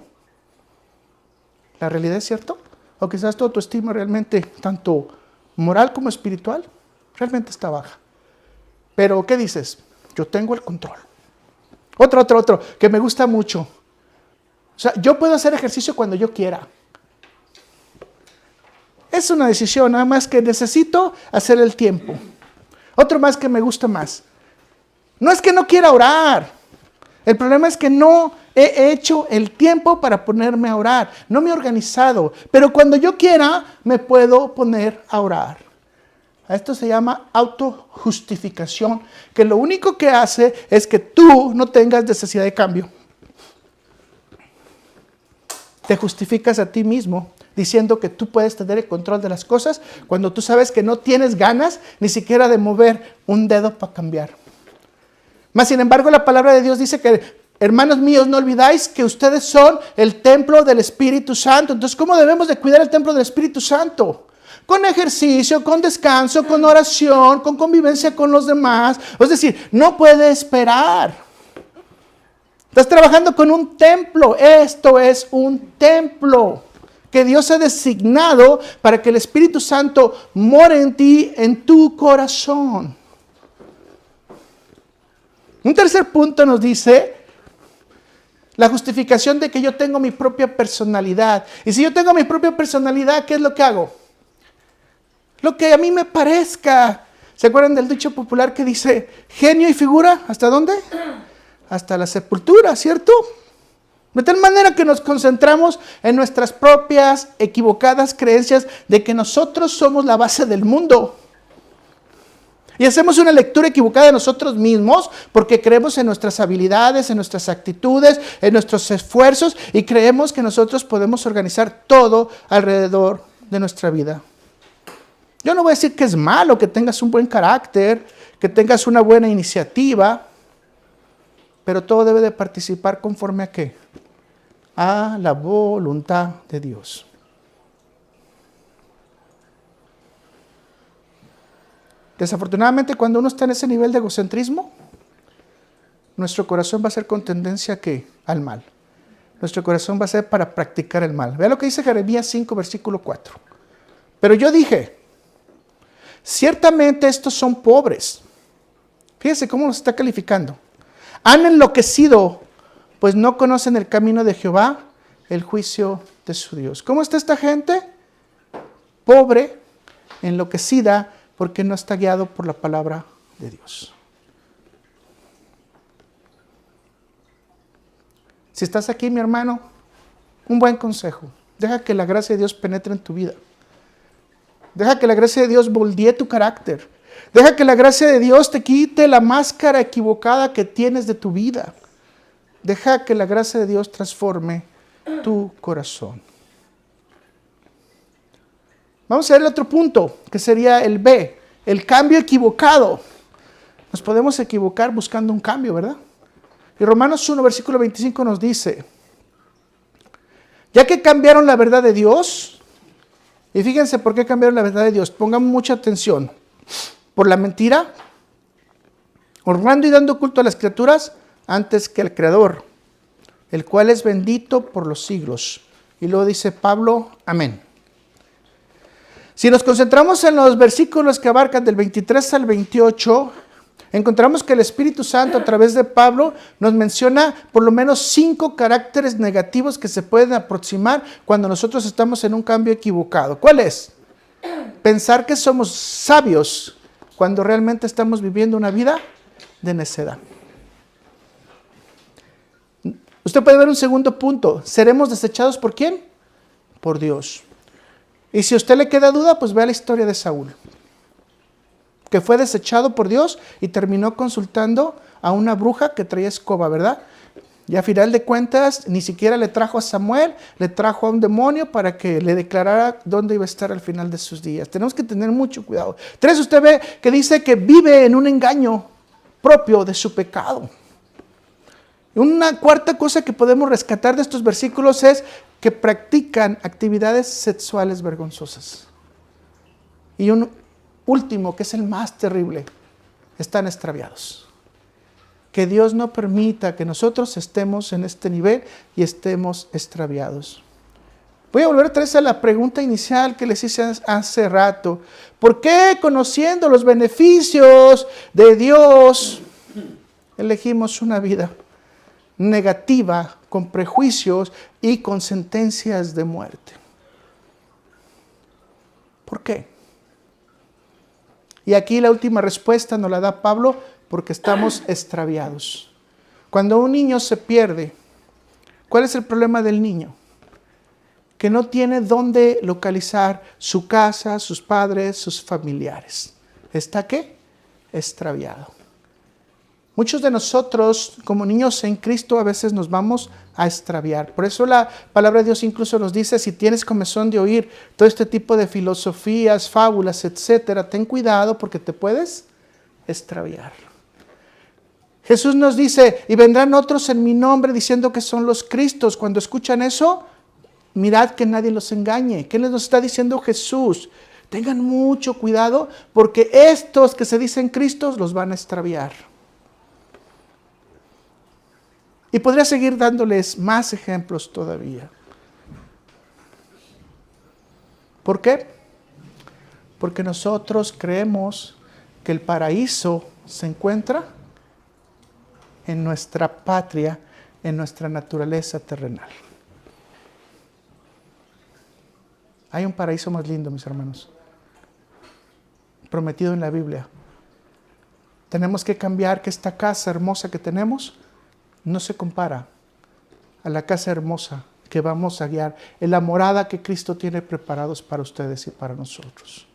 ¿La realidad es cierto? O quizás tu autoestima realmente, tanto moral como espiritual, realmente está baja. Pero, ¿qué dices? Yo tengo el control. Otro, que me gusta mucho. O sea, yo puedo hacer ejercicio cuando yo quiera. Es una decisión, nada más que necesito hacer el tiempo. Otro más que me gusta más. No es que no quiera orar. El problema es que no he hecho el tiempo para ponerme a orar. No me he organizado. Pero cuando yo quiera, me puedo poner a orar. A esto se llama autojustificación, que lo único que hace es que tú no tengas necesidad de cambio. Te justificas a ti mismo diciendo que tú puedes tener el control de las cosas cuando tú sabes que no tienes ganas ni siquiera de mover un dedo para cambiar. Mas, sin embargo, la palabra de Dios dice que, hermanos míos, no olvidáis que ustedes son el templo del Espíritu Santo. Entonces, ¿cómo debemos de cuidar el templo del Espíritu Santo? Con ejercicio, con descanso, con oración, con convivencia con los demás. Es decir, no puede esperar. Estás trabajando con un templo. Esto es un templo que Dios ha designado para que el Espíritu Santo more en ti, en tu corazón. Un tercer punto nos dice la justificación de que yo tengo mi propia personalidad. Y si yo tengo mi propia personalidad, ¿qué es lo que hago? Lo que a mí me parezca. ¿Se acuerdan del dicho popular que dice genio y figura? ¿Hasta dónde? Hasta la sepultura, ¿cierto? De tal manera que nos concentramos en nuestras propias equivocadas creencias de que nosotros somos la base del mundo. Y hacemos una lectura equivocada de nosotros mismos porque creemos en nuestras habilidades, en nuestras actitudes, en nuestros esfuerzos y creemos que nosotros podemos organizar todo alrededor de nuestra vida. Yo no voy a decir que es malo que tengas un buen carácter, que tengas una buena iniciativa, pero todo debe de participar conforme a ¿qué? A la voluntad de Dios. Desafortunadamente, cuando uno está en ese nivel de egocentrismo, nuestro corazón va a ser con tendencia ¿qué? Al mal. Nuestro corazón va a ser para practicar el mal. Vea lo que dice Jeremías 5, versículo 4. Pero yo dije, ciertamente estos son pobres. Fíjese cómo los está calificando. Han enloquecido, pues no conocen el camino de Jehová, el juicio de su Dios. ¿Cómo está esta gente? Pobre, enloquecida, porque no está guiado por la palabra de Dios. Si estás aquí, mi hermano, un buen consejo. Deja que la gracia de Dios penetre en tu vida. Deja que la gracia de Dios moldee tu carácter. Deja que la gracia de Dios te quite la máscara equivocada que tienes de tu vida. Deja que la gracia de Dios transforme tu corazón. Vamos a ver el otro punto, que sería el B, el cambio equivocado. Nos podemos equivocar buscando un cambio, ¿verdad? Y Romanos 1, versículo 25 nos dice, ya que cambiaron la verdad de Dios, y fíjense por qué cambiaron la verdad de Dios, pongan mucha atención, por la mentira, honrando y dando culto a las criaturas antes que al Creador, el cual es bendito por los siglos. Y luego dice Pablo, amén. Si nos concentramos en los versículos que abarcan del 23 al 28, encontramos que el Espíritu Santo a través de Pablo nos menciona por lo menos 5 caracteres negativos que se pueden aproximar cuando nosotros estamos en un cambio equivocado. ¿Cuál es? Pensar que somos sabios cuando realmente estamos viviendo una vida de necedad. Usted puede ver un segundo punto. ¿Seremos desechados por quién? Por Dios. Y si a usted le queda duda, pues vea la historia de Saúl, que fue desechado por Dios y terminó consultando a una bruja que traía escoba, ¿verdad? Y a final de cuentas, ni siquiera le trajo a Samuel, le trajo a un demonio para que le declarara dónde iba a estar al final de sus días. Tenemos que tener mucho cuidado. 3, usted ve que dice que vive en un engaño propio de su pecado. Una cuarta cosa que podemos rescatar de estos versículos es que practican actividades sexuales vergonzosas. Y un último, que es el más terrible, están extraviados. Que Dios no permita que nosotros estemos en este nivel y estemos extraviados. Voy a volver otra vez a la pregunta inicial que les hice hace rato. ¿Por qué, conociendo los beneficios de Dios, elegimos una vida negativa, con prejuicios y con sentencias de muerte? ¿Por qué? Y aquí la última respuesta nos la da Pablo, porque estamos extraviados. Cuando un niño se pierde, ¿cuál es el problema del niño? Que no tiene dónde localizar su casa, sus padres, sus familiares. ¿Está qué? Extraviado. Muchos de nosotros, como niños en Cristo, a veces nos vamos a extraviar. Por eso la palabra de Dios incluso nos dice, si tienes comezón de oír todo este tipo de filosofías, fábulas, etcétera, ten cuidado porque te puedes extraviar. Jesús nos dice, y vendrán otros en mi nombre diciendo que son los Cristos. Cuando escuchan eso, mirad que nadie los engañe. ¿Qué nos está diciendo Jesús? Tengan mucho cuidado porque estos que se dicen Cristos los van a extraviar. Y podría seguir dándoles más ejemplos todavía. ¿Por qué? Porque nosotros creemos que el paraíso se encuentra en nuestra patria, en nuestra naturaleza terrenal. Hay un paraíso más lindo, mis hermanos, prometido en la Biblia. Tenemos que cambiar que esta casa hermosa que tenemos no se compara a la casa hermosa que vamos a guiar, en la morada que Cristo tiene preparados para ustedes y para nosotros.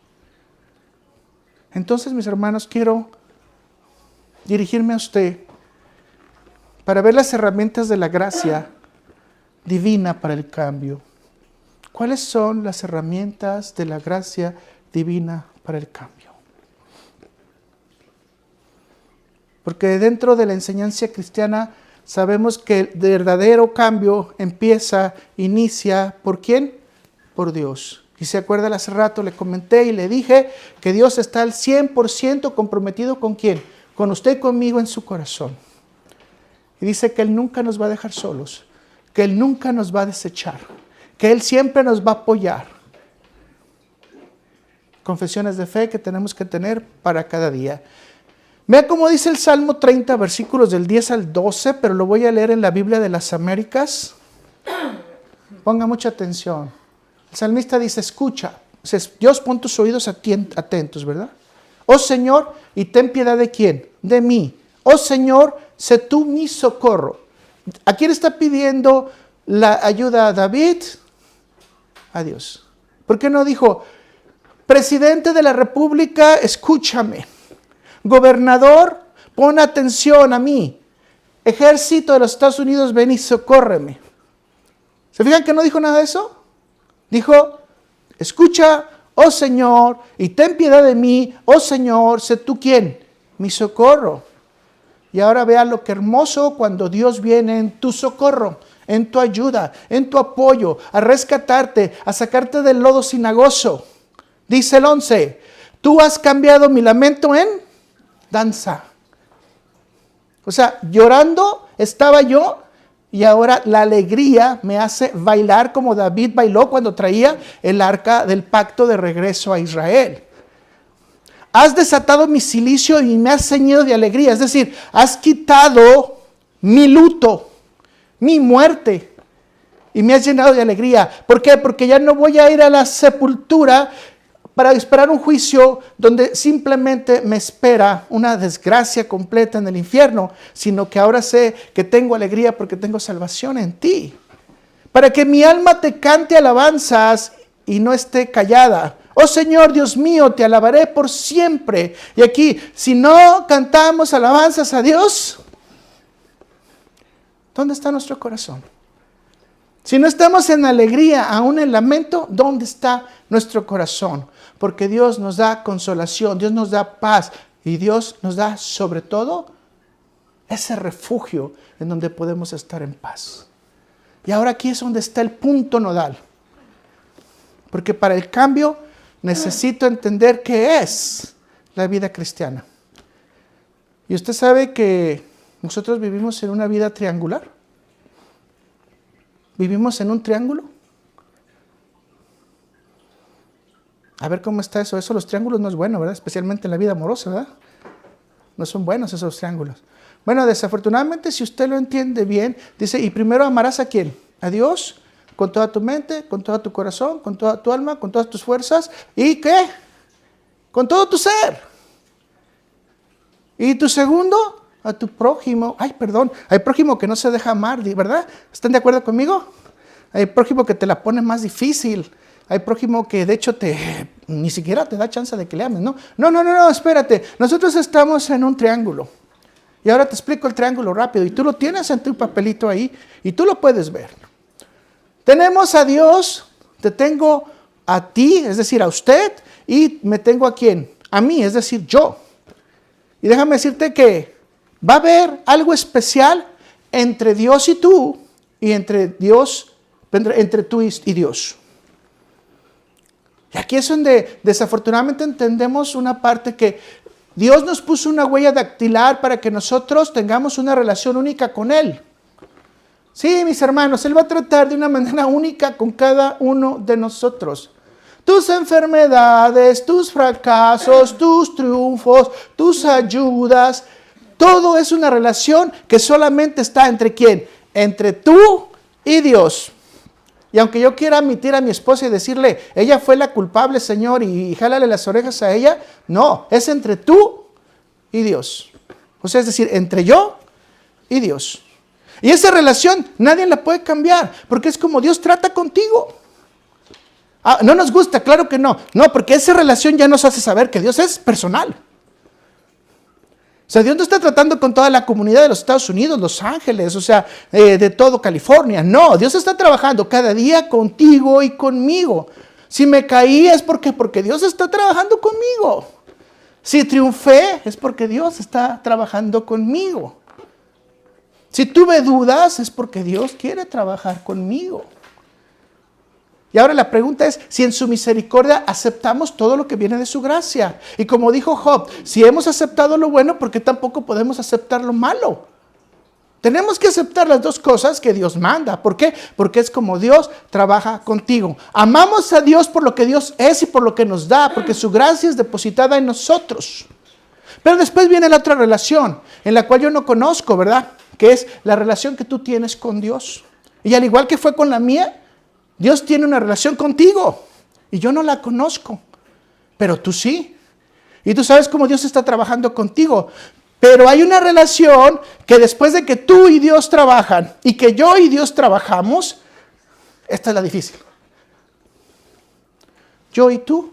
Entonces, mis hermanos, quiero dirigirme a usted para ver las herramientas de la gracia divina para el cambio. ¿Cuáles son las herramientas de la gracia divina para el cambio? Porque dentro de la enseñanza cristiana sabemos que el verdadero cambio inicia, ¿por quién? Por Dios. Y se acuerda, hace rato le comenté y le dije que Dios está al 100% comprometido ¿con quién? Con usted y conmigo en su corazón. Y dice que Él nunca nos va a dejar solos, que Él nunca nos va a desechar, que Él siempre nos va a apoyar. Confesiones de fe que tenemos que tener para cada día. Vea cómo dice el Salmo 30, versículos del 10 al 12, pero lo voy a leer en la Biblia de las Américas. Ponga mucha atención. El salmista dice, escucha. Dios, pon tus oídos atentos, ¿verdad? Oh Señor, y ten piedad ¿de quién? De mí. Oh Señor, sé tú mi socorro. ¿A quién está pidiendo la ayuda a David? A Dios. ¿Por qué no dijo, presidente de la República, escúchame? Gobernador, pon atención a mí. Ejército de los Estados Unidos, ven y socórreme. ¿Se fijan que no dijo nada de eso? Dijo, escucha, oh Señor, y ten piedad de mí, oh Señor, sé tú quién, mi socorro. Y ahora vea lo que hermoso cuando Dios viene en tu socorro, en tu ayuda, en tu apoyo, a rescatarte, a sacarte del lodo cenagoso. Dice el 11, tú has cambiado mi lamento en danza. O sea, llorando estaba yo y ahora la alegría me hace bailar como David bailó cuando traía el arca del pacto de regreso a Israel. Has desatado mi cilicio y me has ceñido de alegría. Es decir, has quitado mi luto, mi muerte y me has llenado de alegría. ¿Por qué? Porque ya no voy a ir a la sepultura para esperar un juicio donde simplemente me espera una desgracia completa en el infierno, sino que ahora sé que tengo alegría porque tengo salvación en ti. Para que mi alma te cante alabanzas y no esté callada. Oh Señor, Dios mío, te alabaré por siempre. Y aquí, si no cantamos alabanzas a Dios, ¿dónde está nuestro corazón? Si no estamos en alegría, aún en lamento, ¿dónde está nuestro corazón? Porque Dios nos da consolación, Dios nos da paz y Dios nos da sobre todo ese refugio en donde podemos estar en paz. Y ahora aquí es donde está el punto nodal. Porque para el cambio necesito entender qué es la vida cristiana. Y usted sabe que nosotros vivimos en una vida triangular. ¿Vivimos en un triángulo? A ver cómo está eso. Eso los triángulos no es bueno, ¿verdad? Especialmente en la vida amorosa, ¿verdad? No son buenos esos triángulos. Bueno, desafortunadamente, si usted lo entiende bien, dice, y primero amarás ¿a quién? A Dios, con toda tu mente, con todo tu corazón, con toda tu alma, con todas tus fuerzas. ¿Y qué? Con todo tu ser. Y tu segundo, a tu prójimo. Ay, perdón, hay prójimo que no se deja amar, ¿verdad? ¿Están de acuerdo conmigo? Hay prójimo que te la pone más difícil. Hay prójimo que de hecho ni siquiera te da chance de que le ames, ¿no? No, espérate. Nosotros estamos en un triángulo. Y ahora te explico el triángulo rápido. Y tú lo tienes en tu papelito ahí y tú lo puedes ver. Tenemos a Dios, te tengo a ti, es decir, a usted, y me tengo a quién? A mí, es decir, yo. Y déjame decirte que va a haber algo especial entre Dios y tú, y entre tú y Dios. Y aquí es donde desafortunadamente entendemos una parte que Dios nos puso una huella dactilar para que nosotros tengamos una relación única con Él. Sí, mis hermanos, Él va a tratar de una manera única con cada uno de nosotros. tus enfermedades, tus fracasos, tus triunfos, tus ayudas. Todo es una relación que solamente está entre ¿quién? Entre tú y Dios. Y aunque yo quiera admitir a mi esposa y decirle, ella fue la culpable, Señor, y jálale las orejas a ella, no, es entre tú y Dios. O sea, es decir, entre yo y Dios. Y esa relación nadie la puede cambiar, porque es como Dios trata contigo. ¿No nos gusta? Claro que no. No, porque esa relación ya nos hace saber que Dios es personal. O sea, Dios no está tratando con toda la comunidad de los Estados Unidos, Los Ángeles, o sea, de todo California. No, Dios está trabajando cada día contigo y conmigo. Si me caí es porque Dios está trabajando conmigo. Si triunfé es porque Dios está trabajando conmigo. Si tuve dudas es porque Dios quiere trabajar conmigo. Y ahora la pregunta es si en su misericordia aceptamos todo lo que viene de su gracia. Y como dijo Job, si hemos aceptado lo bueno, ¿por qué tampoco podemos aceptar lo malo? Tenemos que aceptar las dos cosas que Dios manda. ¿Por qué? Porque es como Dios trabaja contigo. Amamos a Dios por lo que Dios es y por lo que nos da, porque su gracia es depositada en nosotros. Pero después viene la otra relación, en la cual yo no conozco, ¿verdad? Que es la relación que tú tienes con Dios. Y al igual que fue con la mía, Dios tiene una relación contigo y yo no la conozco, pero tú sí. Y tú sabes cómo Dios está trabajando contigo. Pero hay una relación que después de que tú y Dios trabajan y que yo y Dios trabajamos, esta es la difícil. Yo y tú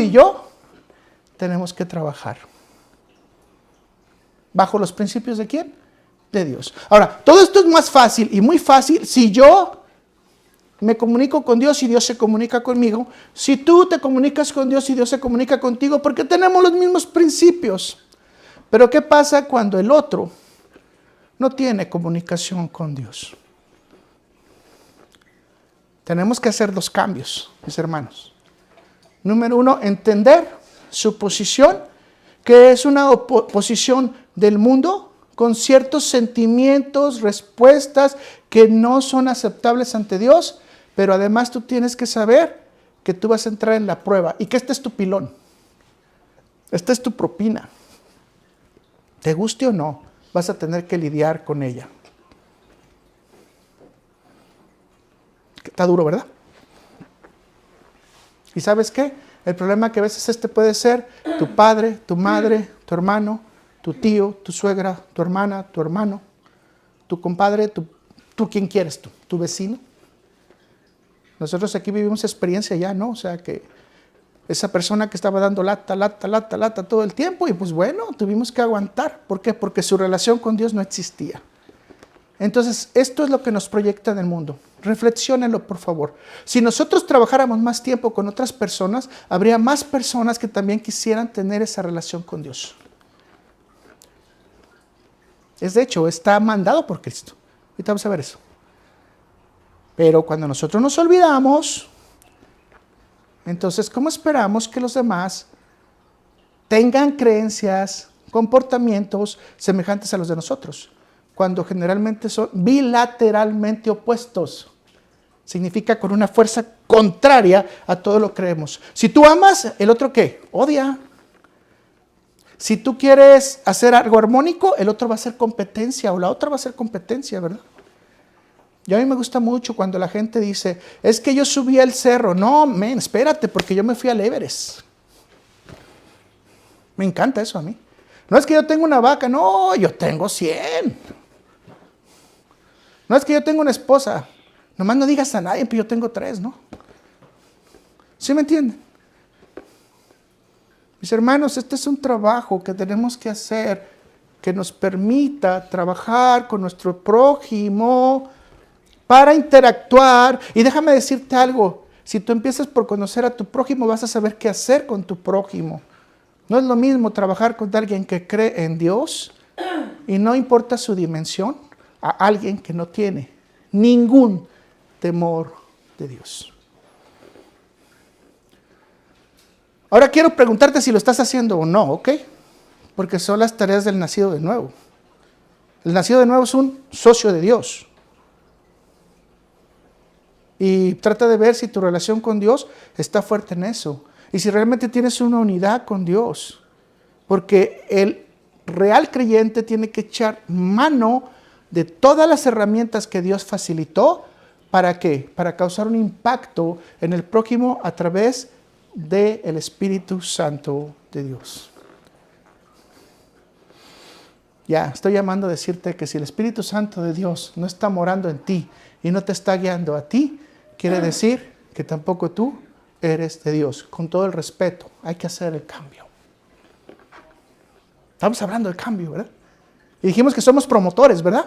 y yo, tenemos que trabajar. ¿Bajo los principios de quién? De Dios. Ahora, todo esto es más fácil y muy fácil si yo me comunico con Dios y Dios se comunica conmigo. Si tú te comunicas con Dios y Dios se comunica contigo, porque tenemos los mismos principios. Pero ¿qué pasa cuando el otro no tiene comunicación con Dios? Tenemos que hacer dos cambios, mis hermanos. Número uno, entender su posición, que es una posición del mundo con ciertos sentimientos, respuestas que no son aceptables ante Dios. Pero además tú tienes que saber que tú vas a entrar en la prueba y que este es tu pilón. Esta es tu propina. Te guste o no, vas a tener que lidiar con ella. Está duro, ¿verdad? ¿Y sabes qué? El problema es que a veces puede ser tu padre, tu madre, tu hermano, tu tío, tu suegra, tu hermana, tu hermano, tu compadre, tú ¿quién quieres tú? ¿Tu vecino? Nosotros aquí vivimos experiencia ya, ¿no? O sea que esa persona que estaba dando lata todo el tiempo y pues bueno, tuvimos que aguantar. ¿Por qué? Porque su relación con Dios no existía. Entonces, esto es lo que nos proyecta en el mundo. Reflexiónenlo, por favor. Si nosotros trabajáramos más tiempo con otras personas, habría más personas que también quisieran tener esa relación con Dios. De hecho, está mandado por Cristo. Ahorita vamos a ver eso. Pero cuando nosotros nos olvidamos, entonces, ¿cómo esperamos que los demás tengan creencias, comportamientos semejantes a los de nosotros? Cuando generalmente son bilateralmente opuestos. Significa con una fuerza contraria a todo lo que creemos. Si tú amas, ¿el otro qué? Odia. Si tú quieres hacer algo armónico, el otro va a ser competencia o la otra va a ser competencia, ¿verdad? Y a mí me gusta mucho cuando la gente dice, es que yo subí al cerro. No, espérate, porque yo me fui al Everest. Me encanta eso a mí. No es que yo tengo una vaca, no, yo tengo 100. No es que yo tengo una esposa, nomás no digas a nadie, pero yo tengo 3, ¿no? ¿Sí me entienden? Mis hermanos, este es un trabajo que tenemos que hacer que nos permita trabajar con nuestro prójimo para interactuar. Y déjame decirte algo, si tú empiezas por conocer a tu prójimo, vas a saber qué hacer con tu prójimo. No es lo mismo trabajar con alguien que cree en Dios y no importa su dimensión, a alguien que no tiene ningún temor de Dios. Ahora quiero preguntarte si lo estás haciendo o no, ¿ok? Porque son las tareas del nacido de nuevo. El nacido de nuevo es un socio de Dios. Y trata de ver si tu relación con Dios está fuerte en eso. Y si realmente tienes una unidad con Dios. Porque el real creyente tiene que echar mano de todas las herramientas que Dios facilitó. ¿Para qué? Para causar un impacto en el prójimo a través del Espíritu Santo de Dios. Ya, estoy llamando a decirte que si el Espíritu Santo de Dios no está morando en ti y no te está guiando a ti, quiere decir que tampoco tú eres de Dios. Con todo el respeto, hay que hacer el cambio. Estamos hablando del cambio, ¿verdad? Y dijimos que somos promotores, ¿verdad?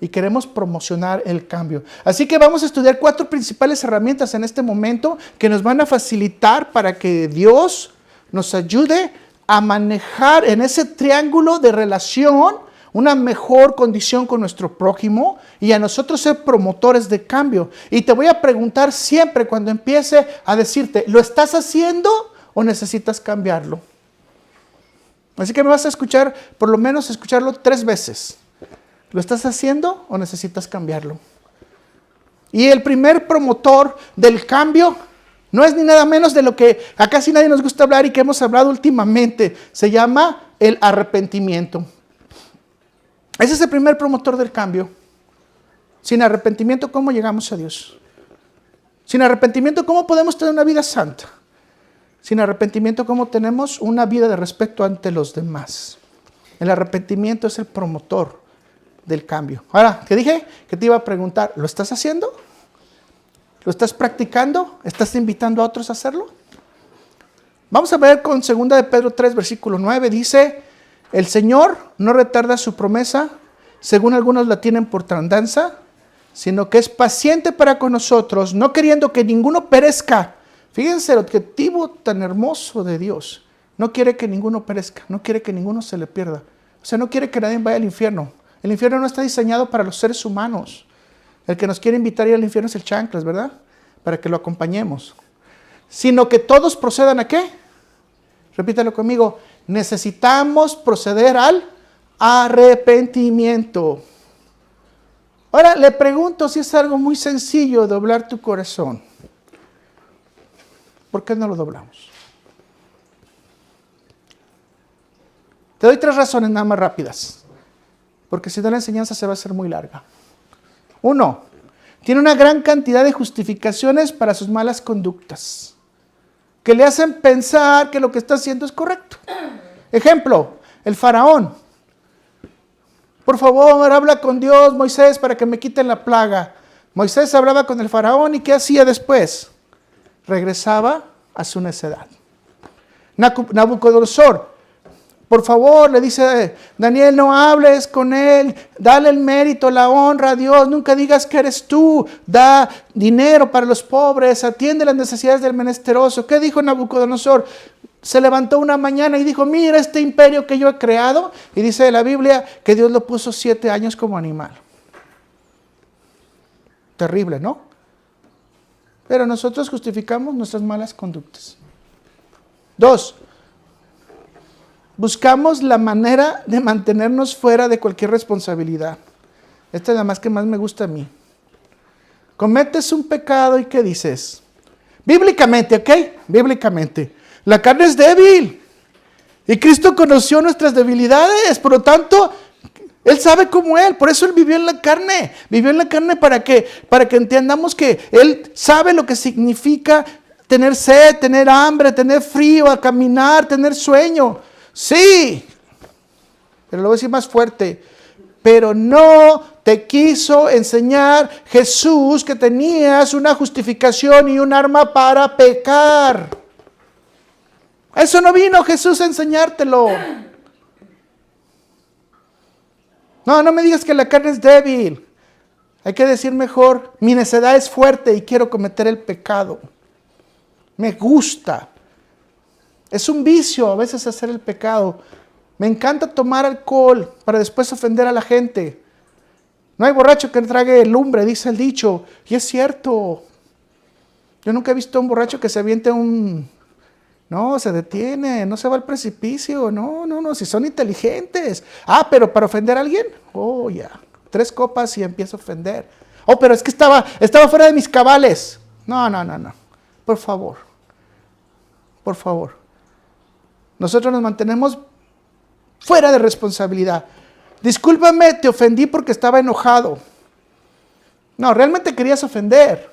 Y queremos promocionar el cambio. Así que vamos a estudiar 4 principales herramientas en este momento que nos van a facilitar para que Dios nos ayude a manejar en ese triángulo de relación una mejor condición con nuestro prójimo y a nosotros ser promotores de cambio. Y te voy a preguntar siempre cuando empiece a decirte, ¿lo estás haciendo o necesitas cambiarlo? Así que me vas a escuchar, por lo menos escucharlo 3 veces. ¿Lo estás haciendo o necesitas cambiarlo? Y el primer promotor del cambio no es ni nada menos de lo que a casi nadie nos gusta hablar y que hemos hablado últimamente. Se llama el arrepentimiento. Ese es el primer promotor del cambio. Sin arrepentimiento, ¿cómo llegamos a Dios? Sin arrepentimiento, ¿cómo podemos tener una vida santa? Sin arrepentimiento, ¿cómo tenemos una vida de respeto ante los demás? El arrepentimiento es el promotor del cambio. Ahora, ¿qué dije? Que te iba a preguntar, ¿lo estás haciendo? ¿Lo estás practicando? ¿Estás invitando a otros a hacerlo? Vamos a ver con 2 de Pedro 3, versículo 9, dice, el Señor no retarda su promesa, según algunos la tienen por tardanza, sino que es paciente para con nosotros, no queriendo que ninguno perezca. Fíjense el objetivo tan hermoso de Dios. No quiere que ninguno perezca, no quiere que ninguno se le pierda. O sea, no quiere que nadie vaya al infierno. El infierno no está diseñado para los seres humanos. El que nos quiere invitar a ir al infierno es el chanclas, ¿verdad? Para que lo acompañemos. Sino que todos procedan ¿a qué? Repítalo conmigo. Necesitamos proceder al arrepentimiento. Ahora le pregunto si es algo muy sencillo doblar tu corazón. ¿Por qué no lo doblamos? Te doy 3 razones nada más rápidas. Porque si no la enseñanza se va a hacer muy larga. 1. Tiene una gran cantidad de justificaciones para sus malas conductas, que le hacen pensar que lo que está haciendo es correcto. Ejemplo, el faraón. Por favor, habla con Dios, Moisés, para que me quiten la plaga. Moisés hablaba con el faraón y ¿qué hacía después? Regresaba a su necedad. Nabucodonosor. Por favor, le dice Daniel, no hables con él, dale el mérito, la honra a Dios, nunca digas que eres tú, da dinero para los pobres, atiende las necesidades del menesteroso. ¿Qué dijo Nabucodonosor? Se levantó una mañana y dijo, mira este imperio que yo he creado, y dice la Biblia que Dios lo puso 7 años como animal. Terrible, ¿no? Pero nosotros justificamos nuestras malas conductas. 2. Buscamos la manera de mantenernos fuera de cualquier responsabilidad. Esta es la más que más me gusta a mí. Cometes un pecado y ¿qué dices? Bíblicamente, ¿ok? Bíblicamente. La carne es débil. Y Cristo conoció nuestras debilidades. Por lo tanto, Él sabe cómo Él. Por eso Él vivió en la carne. Vivió en la carne para que entendamos que Él sabe lo que significa tener sed, tener hambre, tener frío, a caminar, tener sueño. Sí, pero lo voy a decir más fuerte, pero no te quiso enseñar Jesús que tenías una justificación y un arma para pecar. Eso no vino Jesús a enseñártelo. No me digas que la carne es débil. Hay que decir mejor, mi necedad es fuerte y quiero cometer el pecado. Me gusta. Es un vicio a veces hacer el pecado. Me encanta tomar alcohol para después ofender a la gente. No hay borracho que trague lumbre, dice el dicho. Y es cierto. Yo nunca he visto a un borracho que se aviente No, se detiene, no se va al precipicio. No, si son inteligentes. Pero para ofender a alguien, ya. 3 copas y empieza a ofender. Oh, pero es que estaba fuera de mis cabales. No. Por favor. Por favor. Nosotros nos mantenemos fuera de responsabilidad. Discúlpame, te ofendí porque estaba enojado. No, realmente querías ofender.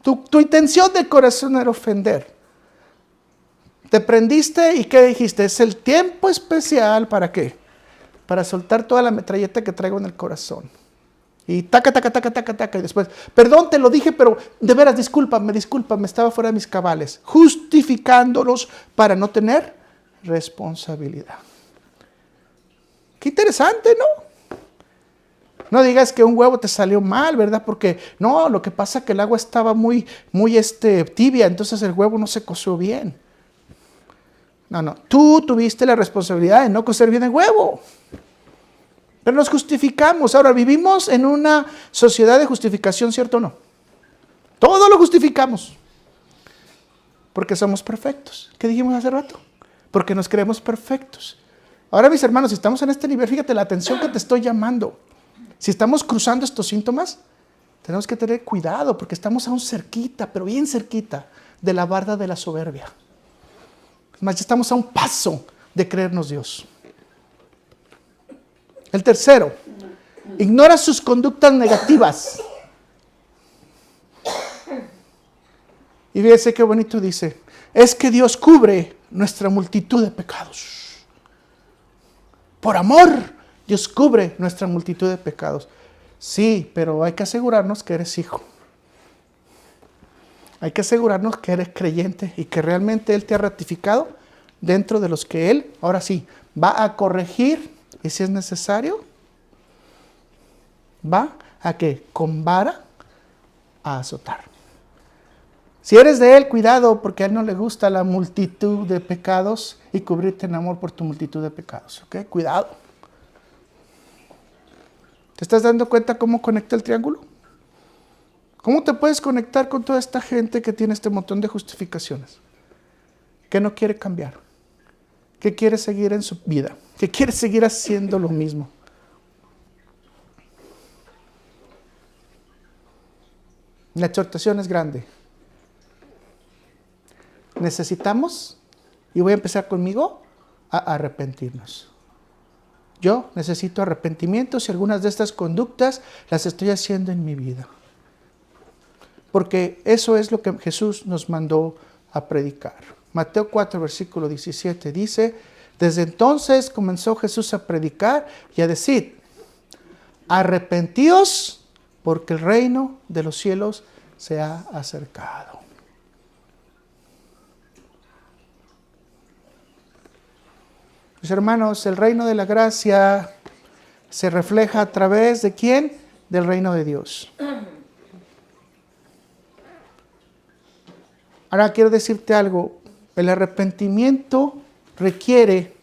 Tu intención de corazón era ofender. Te prendiste y ¿qué dijiste? Es el tiempo especial, ¿para qué? Para soltar toda la metralleta que traigo en el corazón. Y taca, y después, perdón, te lo dije, pero de veras, discúlpame, estaba fuera de mis cabales. Justificándolos para no tener responsabilidad. Qué interesante, ¿no? No digas que un huevo te salió mal, ¿verdad? Porque no, lo que pasa es que el agua estaba muy tibia, entonces el huevo no se coció bien. No, tú tuviste la responsabilidad de no cocer bien el huevo. Pero nos justificamos. Ahora, vivimos en una sociedad de justificación, ¿cierto o no? Todo lo justificamos. Porque somos perfectos. ¿Qué dijimos hace rato? Porque nos creemos perfectos. Ahora, mis hermanos, si estamos en este nivel, fíjate la atención que te estoy llamando. Si estamos cruzando estos síntomas, tenemos que tener cuidado porque estamos aún cerquita, pero bien cerquita, de la barda de la soberbia. Es más, ya estamos a un paso de creernos Dios. El tercero, ignora sus conductas negativas. Y fíjese qué bonito dice, es que Dios cubre nuestra multitud de pecados. Por amor, Dios cubre nuestra multitud de pecados. Sí, pero hay que asegurarnos que eres hijo. Hay que asegurarnos que eres creyente y que realmente Él te ha ratificado dentro de los que Él, ahora sí, va a corregir y si es necesario, va a que con vara a azotar. Si eres de Él, cuidado, porque a Él no le gusta la multitud de pecados y cubrirte en amor por tu multitud de pecados. ¿Ok? Cuidado. ¿Te estás dando cuenta cómo conecta el triángulo? ¿Cómo te puedes conectar con toda esta gente que tiene este montón de justificaciones? Que no quiere cambiar. Que quiere seguir en su vida. Que quiere seguir haciendo lo mismo. La exhortación es grande. Necesitamos, y voy a empezar conmigo, a arrepentirnos. Yo necesito arrepentimiento si algunas de estas conductas las estoy haciendo en mi vida. Porque eso es lo que Jesús nos mandó a predicar. Mateo 4, versículo 17 dice, desde entonces comenzó Jesús a predicar y a decir, arrepentíos porque el reino de los cielos se ha acercado. Mis hermanos, el reino de la gracia se refleja a través de ¿quién? Del reino de Dios. Ahora quiero decirte algo. El arrepentimiento requiere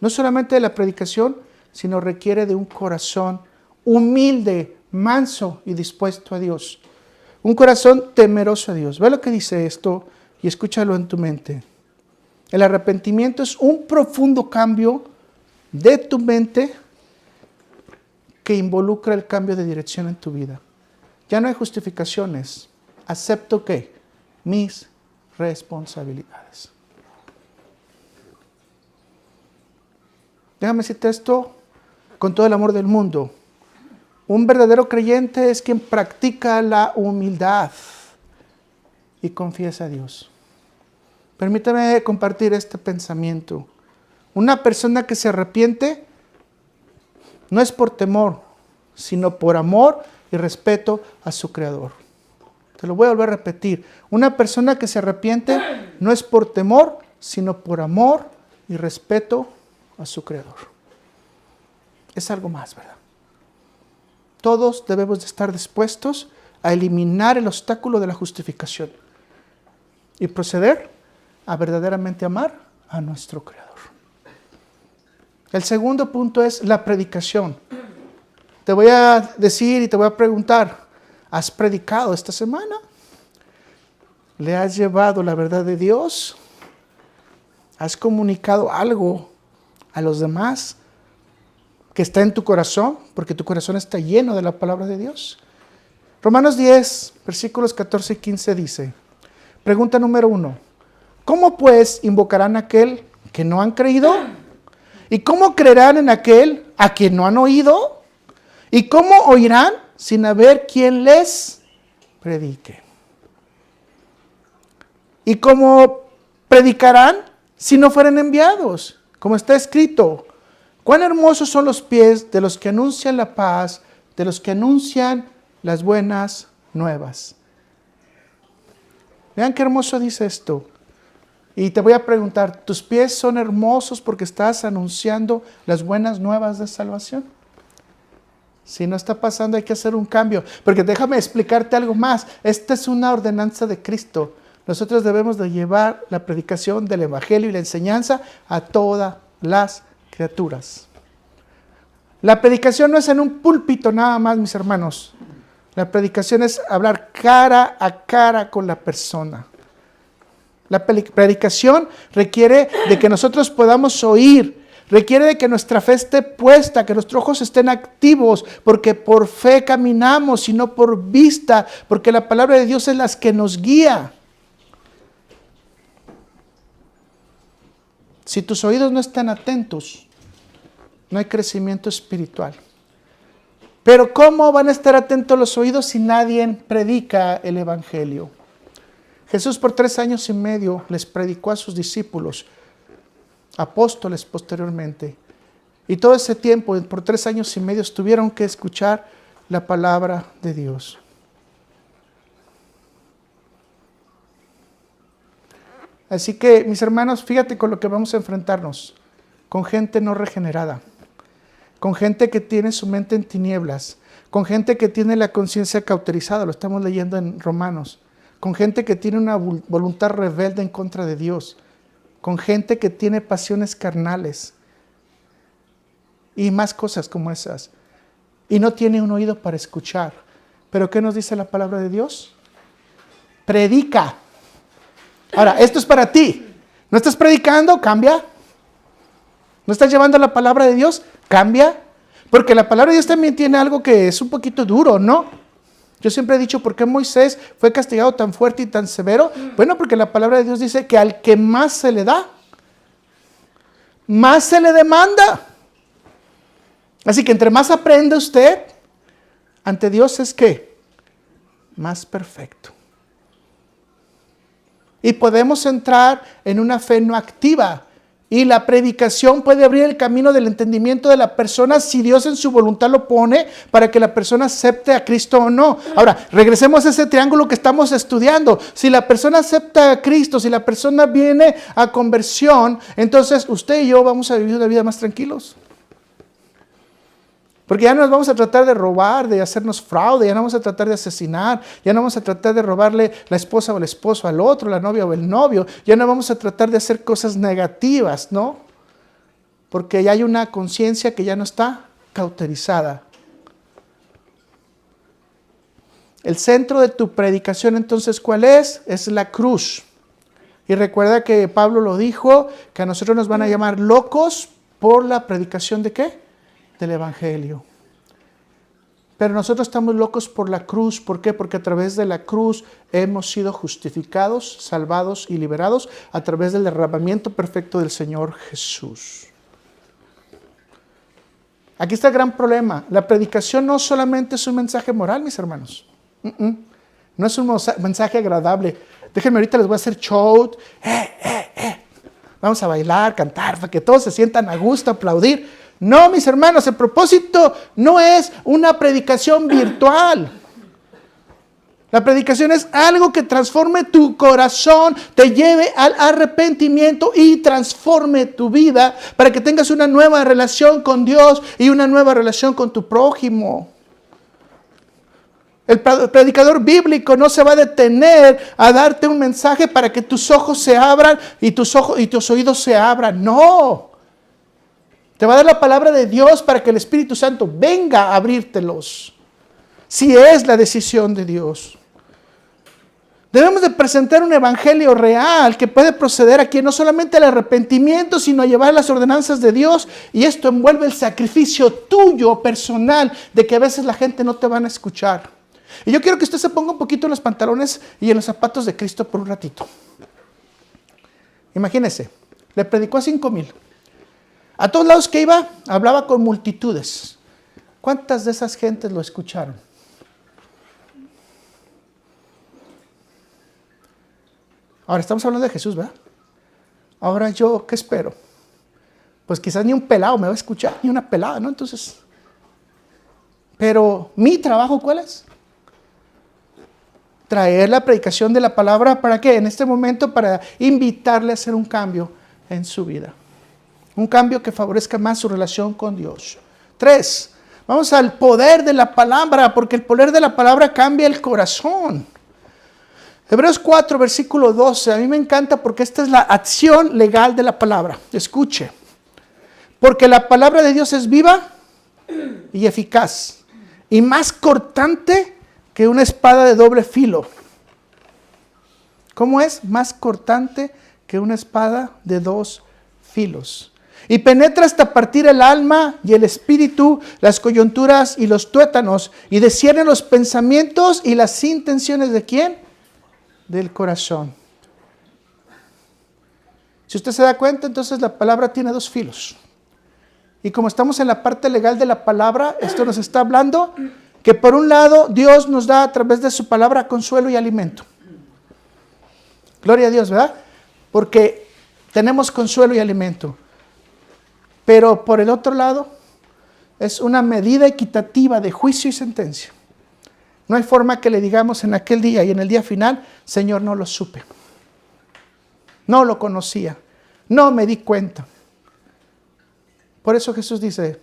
no solamente de la predicación, sino requiere de un corazón humilde, manso y dispuesto a Dios. Un corazón temeroso a Dios. Ve lo que dice esto y escúchalo en tu mente. El arrepentimiento es un profundo cambio de tu mente que involucra el cambio de dirección en tu vida. Ya no hay justificaciones. Acepto que mis responsabilidades. Déjame decirte esto con todo el amor del mundo. Un verdadero creyente es quien practica la humildad y confiesa a Dios. Permítame compartir este pensamiento. Una persona que se arrepiente no es por temor, sino por amor y respeto a su Creador. Te lo voy a volver a repetir. Una persona que se arrepiente no es por temor, sino por amor y respeto a su Creador. Es algo más, ¿verdad? Todos debemos de estar dispuestos a eliminar el obstáculo de la justificación y proceder a verdaderamente amar a nuestro Creador. El segundo punto es la predicación. Te voy a decir y te voy a preguntar, ¿has predicado esta semana? ¿Le has llevado la verdad de Dios? ¿Has comunicado algo a los demás que está en tu corazón, porque tu corazón está lleno de la palabra de Dios. Romanos 10, versículos 14 y 15 dice, pregunta número 1, ¿cómo pues invocarán a aquel que no han creído? ¿Y cómo creerán en aquel a quien no han oído? ¿Y cómo oirán sin haber quien les predique? ¿Y cómo predicarán si no fueren enviados? Como está escrito, cuán hermosos son los pies de los que anuncian la paz, de los que anuncian las buenas nuevas. Vean qué hermoso dice esto. Y te voy a preguntar, ¿tus pies son hermosos porque estás anunciando las buenas nuevas de salvación? Si no está pasando, hay que hacer un cambio. Porque déjame explicarte algo más. Esta es una ordenanza de Cristo. Nosotros debemos de llevar la predicación del Evangelio y la enseñanza a todas las criaturas. La predicación no es en un púlpito nada más, mis hermanos. La predicación es hablar cara a cara con la persona. La predicación requiere de que nosotros podamos oír, requiere de que nuestra fe esté puesta, que nuestros ojos estén activos, porque por fe caminamos y no por vista, porque la palabra de Dios es la que nos guía. Si tus oídos no están atentos, no hay crecimiento espiritual. Pero ¿cómo van a estar atentos los oídos si nadie predica el Evangelio? Jesús por 3 años y medio les predicó a sus discípulos, apóstoles posteriormente. Y todo ese tiempo, por 3 años y medio, tuvieron que escuchar la palabra de Dios. Así que, mis hermanos, fíjate con lo que vamos a enfrentarnos. Con gente no regenerada. Con gente que tiene su mente en tinieblas. Con gente que tiene la conciencia cauterizada. Lo estamos leyendo en Romanos. Con gente que tiene una voluntad rebelde en contra de Dios. Con gente que tiene pasiones carnales. Y más cosas como esas. Y no tiene un oído para escuchar. ¿Pero qué nos dice la palabra de Dios? Predica. Ahora, esto es para ti. ¿No estás predicando? Cambia. ¿No estás llevando la palabra de Dios? Cambia. Porque la palabra de Dios también tiene algo que es un poquito duro, ¿no? Yo siempre he dicho, ¿por qué Moisés fue castigado tan fuerte y tan severo? Bueno, porque la palabra de Dios dice que al que más se le da, más se le demanda. Así que entre más aprende usted, ante Dios es ¿qué? Más perfecto. Y podemos entrar en una fe no activa. Y la predicación puede abrir el camino del entendimiento de la persona si Dios en su voluntad lo pone para que la persona acepte a Cristo o no. Ahora, regresemos a ese triángulo que estamos estudiando. Si la persona acepta a Cristo, si la persona viene a conversión, entonces usted y yo vamos a vivir una vida más tranquilos. Porque ya no nos vamos a tratar de robar, de hacernos fraude, ya no vamos a tratar de asesinar, ya no vamos a tratar de robarle la esposa o el esposo al otro, la novia o el novio, ya no vamos a tratar de hacer cosas negativas, ¿no? Porque ya hay una conciencia que ya no está cauterizada. El centro de tu predicación entonces, ¿cuál es? Es la cruz. Y recuerda que Pablo lo dijo, que a nosotros nos van a llamar locos por la predicación ¿de qué? Del Evangelio. Pero nosotros estamos locos por la cruz. ¿Por qué? Porque a través de la cruz hemos sido justificados, salvados y liberados a través del derramamiento perfecto del Señor Jesús. Aquí está el gran problema. La predicación no solamente es un mensaje moral, mis hermanos. No es un mensaje agradable. Déjenme, ahorita les voy a hacer show. Vamos a bailar, cantar, para que todos se sientan a gusto, aplaudir. No, mis hermanos, el propósito no es una predicación virtual. La predicación es algo que transforme tu corazón, te lleve al arrepentimiento y transforme tu vida para que tengas una nueva relación con Dios y una nueva relación con tu prójimo. El predicador bíblico no se va a detener a darte un mensaje para que tus ojos se abran y tus oídos se abran. No. Te va a dar la palabra de Dios para que el Espíritu Santo venga a abrírtelos. Si es la decisión de Dios. Debemos de presentar un evangelio real que puede proceder aquí no solamente al arrepentimiento, sino a llevar las ordenanzas de Dios. Y esto envuelve el sacrificio tuyo, personal, de que a veces la gente no te van a escuchar. Y yo quiero que usted se ponga un poquito en los pantalones y en los zapatos de Cristo por un ratito. Imagínese, le predicó a 5,000. A todos lados que iba, hablaba con multitudes. ¿Cuántas de esas gentes lo escucharon? Ahora estamos hablando de Jesús, ¿verdad? Ahora yo, ¿qué espero? Pues quizás ni un pelado me va a escuchar, ni una pelada, ¿no? Entonces, pero mi trabajo, ¿cuál es? Traer la predicación de la palabra, ¿para qué? En este momento, para invitarle a hacer un cambio en su vida. Un cambio que favorezca más su relación con Dios. 3, vamos al poder de la palabra, porque el poder de la palabra cambia el corazón. Hebreos 4, versículo 12, a mí me encanta porque esta es la acción legal de la palabra. Escuche, porque la palabra de Dios es viva y eficaz, y más cortante que una espada de doble filo. ¿Cómo es? Más cortante que una espada de 2 filos. Y penetra hasta partir el alma y el espíritu, las coyunturas y los tuétanos, y discierne los pensamientos y las intenciones ¿de quién? Del corazón. Si usted se da cuenta, entonces la palabra tiene 2 filos. Y como estamos en la parte legal de la palabra, esto nos está hablando que por un lado Dios nos da a través de su palabra consuelo y alimento. Gloria a Dios, ¿verdad? Porque tenemos consuelo y alimento. Pero por el otro lado es una medida equitativa de juicio y sentencia. No hay forma que le digamos en aquel día y en el día final, Señor, no lo supe. No lo conocía. No me di cuenta. Por eso Jesús dice,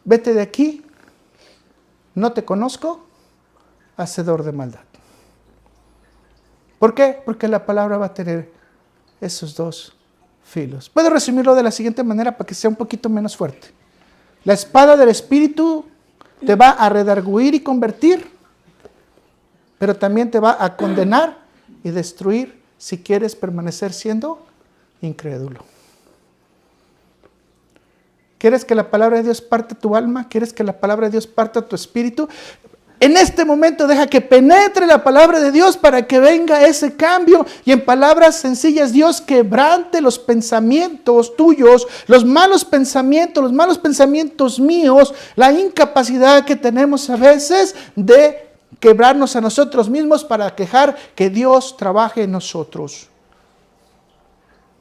vete de aquí, no te conozco, hacedor de maldad. ¿Por qué? Porque la palabra va a tener esos 2 filos. Puedo resumirlo de la siguiente manera para que sea un poquito menos fuerte. La espada del Espíritu te va a redarguir y convertir, pero también te va a condenar y destruir si quieres permanecer siendo incrédulo. ¿Quieres que la palabra de Dios parta tu alma? ¿Quieres que la palabra de Dios parta tu espíritu? En este momento deja que penetre la palabra de Dios para que venga ese cambio. Y en palabras sencillas, Dios quebrante los pensamientos tuyos, los malos pensamientos míos, la incapacidad que tenemos a veces de quebrarnos a nosotros mismos para dejar que Dios trabaje en nosotros.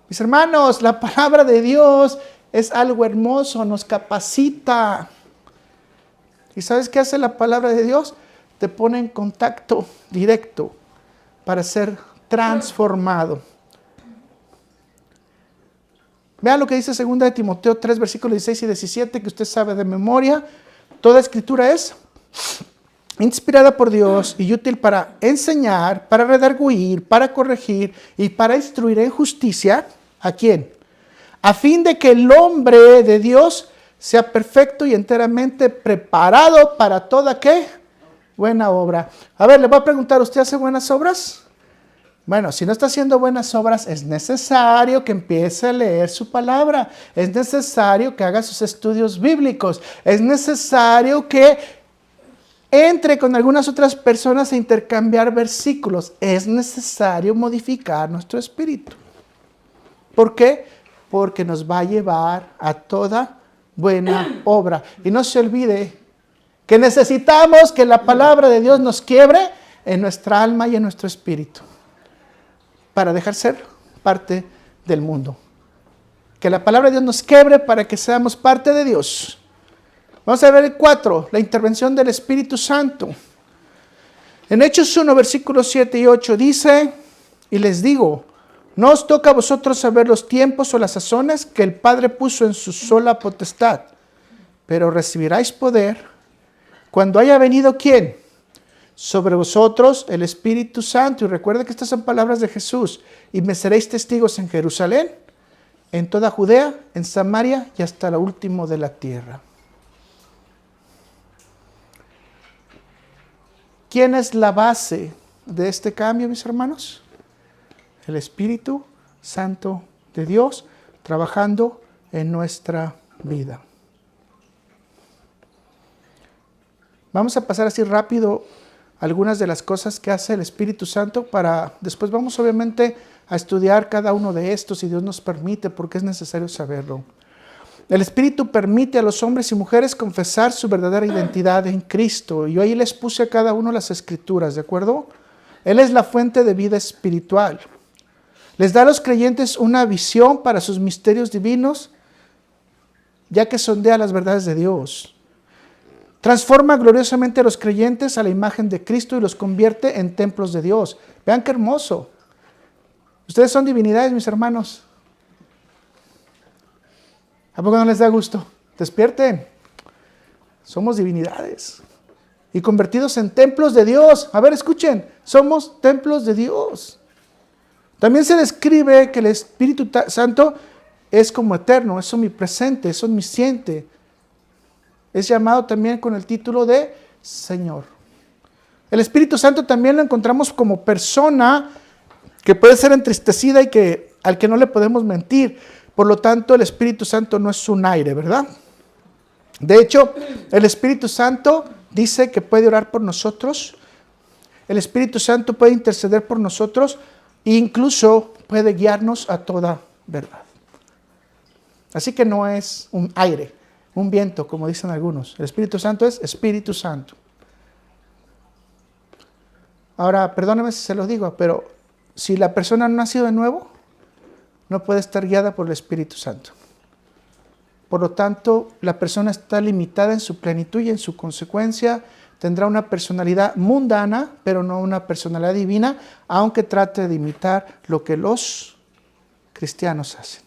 Mis hermanos, la palabra de Dios es algo hermoso, nos capacita. ¿Y sabes qué hace la palabra de Dios? Te pone en contacto directo para ser transformado. Vean lo que dice 2 de Timoteo 3, versículos 16 y 17, que usted sabe de memoria. Toda escritura es inspirada por Dios y útil para enseñar, para redarguir, para corregir y para instruir en justicia. ¿A quién? A fin de que el hombre de Dios sea perfecto y enteramente preparado para toda ¿qué? Buena obra. A ver, le voy a preguntar, ¿usted hace buenas obras? Bueno, si no está haciendo buenas obras, es necesario que empiece a leer su palabra. Es necesario que haga sus estudios bíblicos. Es necesario que entre con algunas otras personas a intercambiar versículos. Es necesario modificar nuestro espíritu. ¿Por qué? Porque nos va a llevar a toda buena obra. Y no se olvide que necesitamos que la palabra de Dios nos quiebre en nuestra alma y en nuestro espíritu para dejar ser parte del mundo. Que la palabra de Dios nos quiebre para que seamos parte de Dios. Vamos a ver el 4, la intervención del Espíritu Santo. En Hechos 1, versículos 7 y 8 dice, y les digo, no os toca a vosotros saber los tiempos o las sazones que el Padre puso en su sola potestad, pero recibiráis poder cuando haya venido ¿quién? Sobre vosotros el Espíritu Santo. Y recuerda que estas son palabras de Jesús. Y me seréis testigos en Jerusalén, en toda Judea, en Samaria y hasta lo último de la tierra. ¿Quién es la base de este cambio, mis hermanos? El Espíritu Santo de Dios trabajando en nuestra vida. Vamos a pasar así rápido algunas de las cosas que hace el Espíritu Santo para después vamos obviamente a estudiar cada uno de estos si Dios nos permite, porque es necesario saberlo. El Espíritu permite a los hombres y mujeres confesar su verdadera identidad en Cristo. Yo ahí les puse a cada uno las Escrituras, ¿de acuerdo? Él es la fuente de vida espiritual. Les da a los creyentes una visión para sus misterios divinos, ya que sondea las verdades de Dios. Transforma gloriosamente a los creyentes a la imagen de Cristo y los convierte en templos de Dios. Vean qué hermoso. Ustedes son divinidades, mis hermanos. ¿A poco no les da gusto? Despierten. Somos divinidades. Y convertidos en templos de Dios. A ver, escuchen. Somos templos de Dios. También se describe que el Espíritu Santo es como eterno, es omnipresente, es omnisciente. Es llamado también con el título de Señor. El Espíritu Santo también lo encontramos como persona que puede ser entristecida y al que no le podemos mentir. Por lo tanto, el Espíritu Santo no es un aire, ¿verdad? De hecho, el Espíritu Santo dice que puede orar por nosotros. El Espíritu Santo puede interceder por nosotros e incluso puede guiarnos a toda verdad. Así que no es un aire, un viento, como dicen algunos. El Espíritu Santo es Espíritu Santo. Ahora, perdóneme si se lo digo, pero si la persona no ha nacido de nuevo, no puede estar guiada por el Espíritu Santo. Por lo tanto, la persona está limitada en su plenitud y en su consecuencia tendrá una personalidad mundana, pero no una personalidad divina, aunque trate de imitar lo que los cristianos hacen.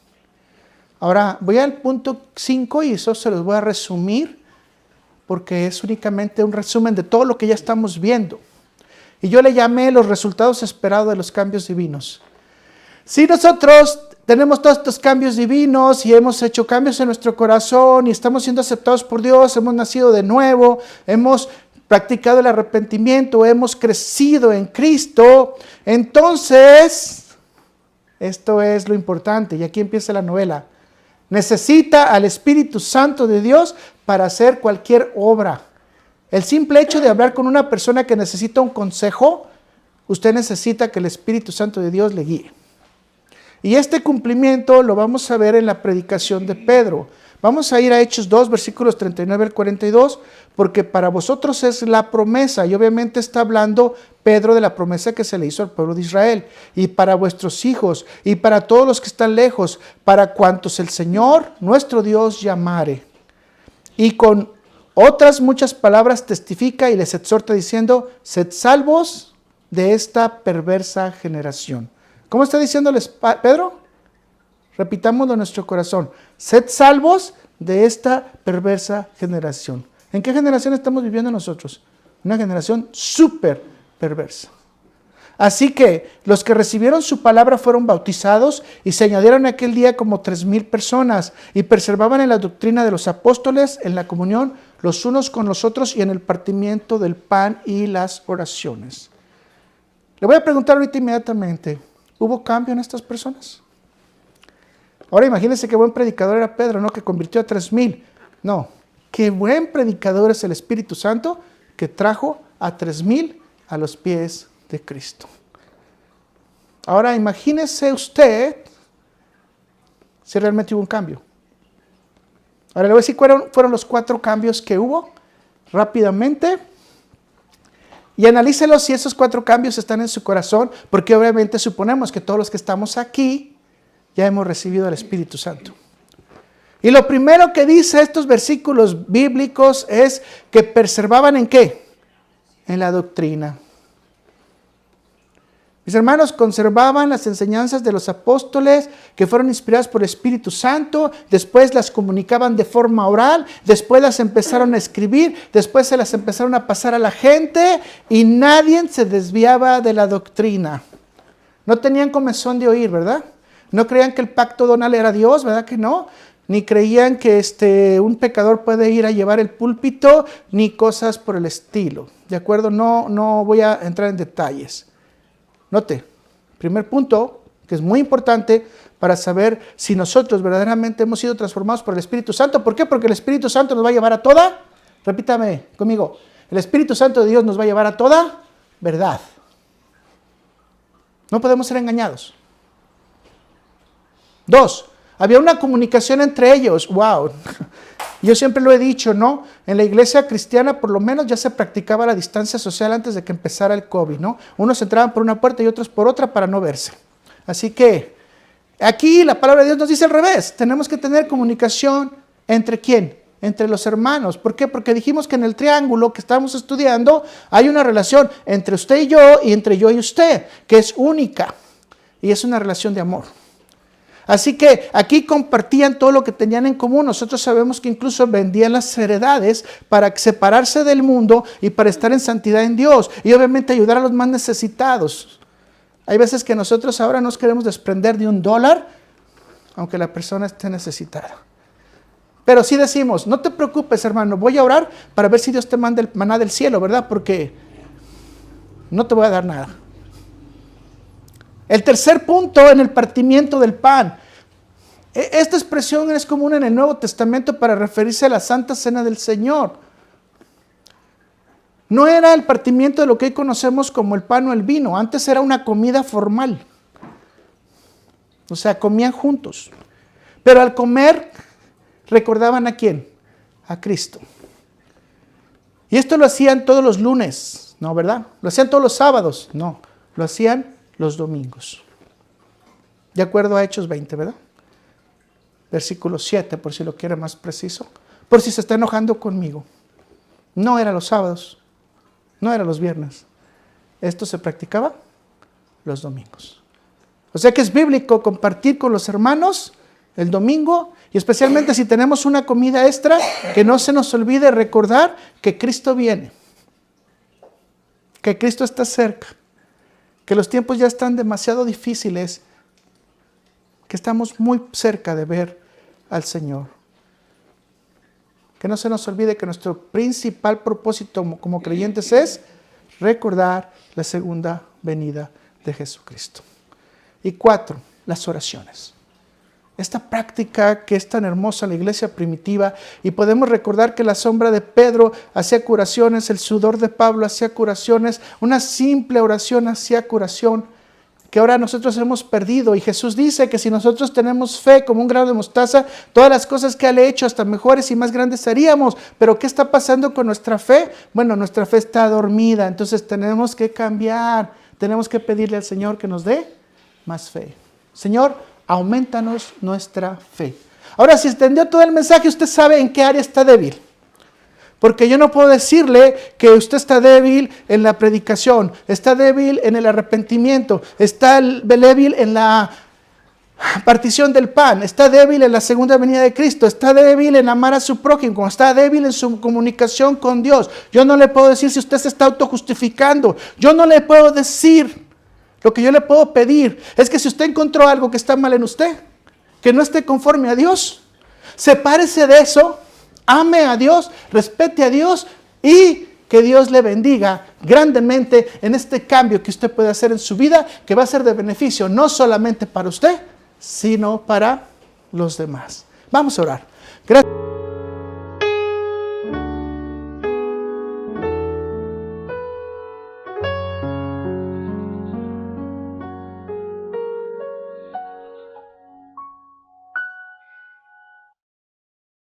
Ahora, voy al punto 5 y eso se los voy a resumir porque es únicamente un resumen de todo lo que ya estamos viendo. Y yo le llamé los resultados esperados de los cambios divinos. Si nosotros tenemos todos estos cambios divinos y hemos hecho cambios en nuestro corazón y estamos siendo aceptados por Dios, hemos nacido de nuevo, hemos practicado el arrepentimiento, hemos crecido en Cristo, entonces, esto es lo importante y aquí empieza la novela. Necesita al Espíritu Santo de Dios para hacer cualquier obra. El simple hecho de hablar con una persona que necesita un consejo, usted necesita que el Espíritu Santo de Dios le guíe. Y este cumplimiento lo vamos a ver en la predicación de Pedro. Vamos a ir a Hechos 2, versículos 39 al 42, porque para vosotros es la promesa. Y obviamente está hablando Pedro de la promesa que se le hizo al pueblo de Israel. Y para vuestros hijos, y para todos los que están lejos, para cuantos el Señor, nuestro Dios, llamare. Y con otras muchas palabras testifica y les exhorta diciendo, sed salvos de esta perversa generación. ¿Cómo está diciéndoles Pedro? Repitámoslo en nuestro corazón. Sed salvos de esta perversa generación. ¿En qué generación estamos viviendo nosotros? Una generación súper perversa. Así que los que recibieron su palabra fueron bautizados y se añadieron aquel día como 3,000 personas y perseveraban en la doctrina de los apóstoles, en la comunión los unos con los otros y en el partimiento del pan y las oraciones. Le voy a preguntar ahorita inmediatamente, ¿hubo cambio en estas personas? Ahora imagínense qué buen predicador era Pedro, ¿no? Que convirtió a 3,000. No, qué buen predicador es el Espíritu Santo que trajo a 3,000 a los pies de Cristo. Ahora imagínese usted si realmente hubo un cambio. Ahora le voy a decir cuáles fueron los 4 cambios que hubo rápidamente. Y analícelos si esos 4 cambios están en su corazón, porque obviamente suponemos que todos los que estamos aquí ya hemos recibido al Espíritu Santo. Y lo primero que dice estos versículos bíblicos es que perseveraban ¿en qué? En la doctrina. Mis hermanos, conservaban las enseñanzas de los apóstoles que fueron inspiradas por el Espíritu Santo, después las comunicaban de forma oral, después las empezaron a escribir, después se las empezaron a pasar a la gente y nadie se desviaba de la doctrina. No tenían comezón de oír, ¿verdad? No creían que el pacto donal era Dios, ¿verdad que no? Ni creían que un pecador puede ir a llevar el púlpito, ni cosas por el estilo. ¿De acuerdo? No voy a entrar en detalles. Note, primer punto, que es muy importante para saber si nosotros verdaderamente hemos sido transformados por el Espíritu Santo. ¿Por qué? Porque el Espíritu Santo nos va a llevar a toda, repítame conmigo, el Espíritu Santo de Dios nos va a llevar a toda verdad. No podemos ser engañados. 2, había una comunicación entre ellos. ¡Wow! Yo siempre lo he dicho, ¿no? En la iglesia cristiana por lo menos ya se practicaba la distancia social antes de que empezara el COVID, ¿no? Unos entraban por una puerta y otros por otra para no verse. Así que aquí la palabra de Dios nos dice al revés. Tenemos que tener comunicación ¿entre quién? Entre los hermanos. ¿Por qué? Porque dijimos que en el triángulo que estamos estudiando hay una relación entre usted y yo y entre yo y usted, que es única. Y es una relación de amor. Así que aquí compartían todo lo que tenían en común. Nosotros sabemos que incluso vendían las heredades para separarse del mundo y para estar en santidad en Dios. Y obviamente ayudar a los más necesitados. Hay veces que nosotros ahora nos queremos desprender de $1, aunque la persona esté necesitada. Pero sí decimos, no te preocupes, hermano, voy a orar para ver si Dios te manda el maná del cielo, ¿verdad? Porque no te voy a dar nada. El tercer punto en el partimiento del pan. Esta expresión es común en el Nuevo Testamento para referirse a la Santa Cena del Señor. No era el partimiento de lo que hoy conocemos como el pan o el vino. Antes era una comida formal. O sea, comían juntos. Pero al comer, ¿recordaban a quién? A Cristo. Y esto lo hacían todos los lunes, ¿no, verdad? Lo hacían todos los sábados, no. Lo hacían los domingos. De acuerdo a Hechos 20, ¿verdad? Versículo 7, por si lo quiere más preciso. Por si se está enojando conmigo. No era los sábados, no era los viernes. Esto se practicaba los domingos. O sea que es bíblico compartir con los hermanos el domingo, y especialmente si tenemos una comida extra, que no se nos olvide recordar que Cristo viene, que Cristo está cerca, que los tiempos ya están demasiado difíciles, que estamos muy cerca de ver al Señor. Que no se nos olvide que nuestro principal propósito como creyentes es recordar la segunda venida de Jesucristo. Y 4, las oraciones. Esta práctica que es tan hermosa en la iglesia primitiva, y podemos recordar que la sombra de Pedro hacía curaciones, el sudor de Pablo hacía curaciones, una simple oración hacía curación, que ahora nosotros hemos perdido. Y Jesús dice que si nosotros tenemos fe como un grano de mostaza, todas las cosas que Él ha hecho hasta mejores y más grandes haríamos. Pero ¿qué está pasando con nuestra fe? Bueno, nuestra fe está dormida, entonces tenemos que cambiar, tenemos que pedirle al Señor que nos dé más fe. Señor, aumentanos nuestra fe. Ahora, si entendió todo el mensaje, usted sabe en qué área está débil. Porque yo no puedo decirle que usted está débil en la predicación, está débil en el arrepentimiento, está débil en la partición del pan, está débil en la segunda venida de Cristo, está débil en amar a su prójimo, está débil en su comunicación con Dios. Yo no le puedo decir si usted se está autojustificando. Yo no le puedo decir. Lo que yo le puedo pedir es que si usted encontró algo que está mal en usted, que no esté conforme a Dios, sepárese de eso, ame a Dios, respete a Dios y que Dios le bendiga grandemente en este cambio que usted puede hacer en su vida, que va a ser de beneficio no solamente para usted, sino para los demás. Vamos a orar. Gracias.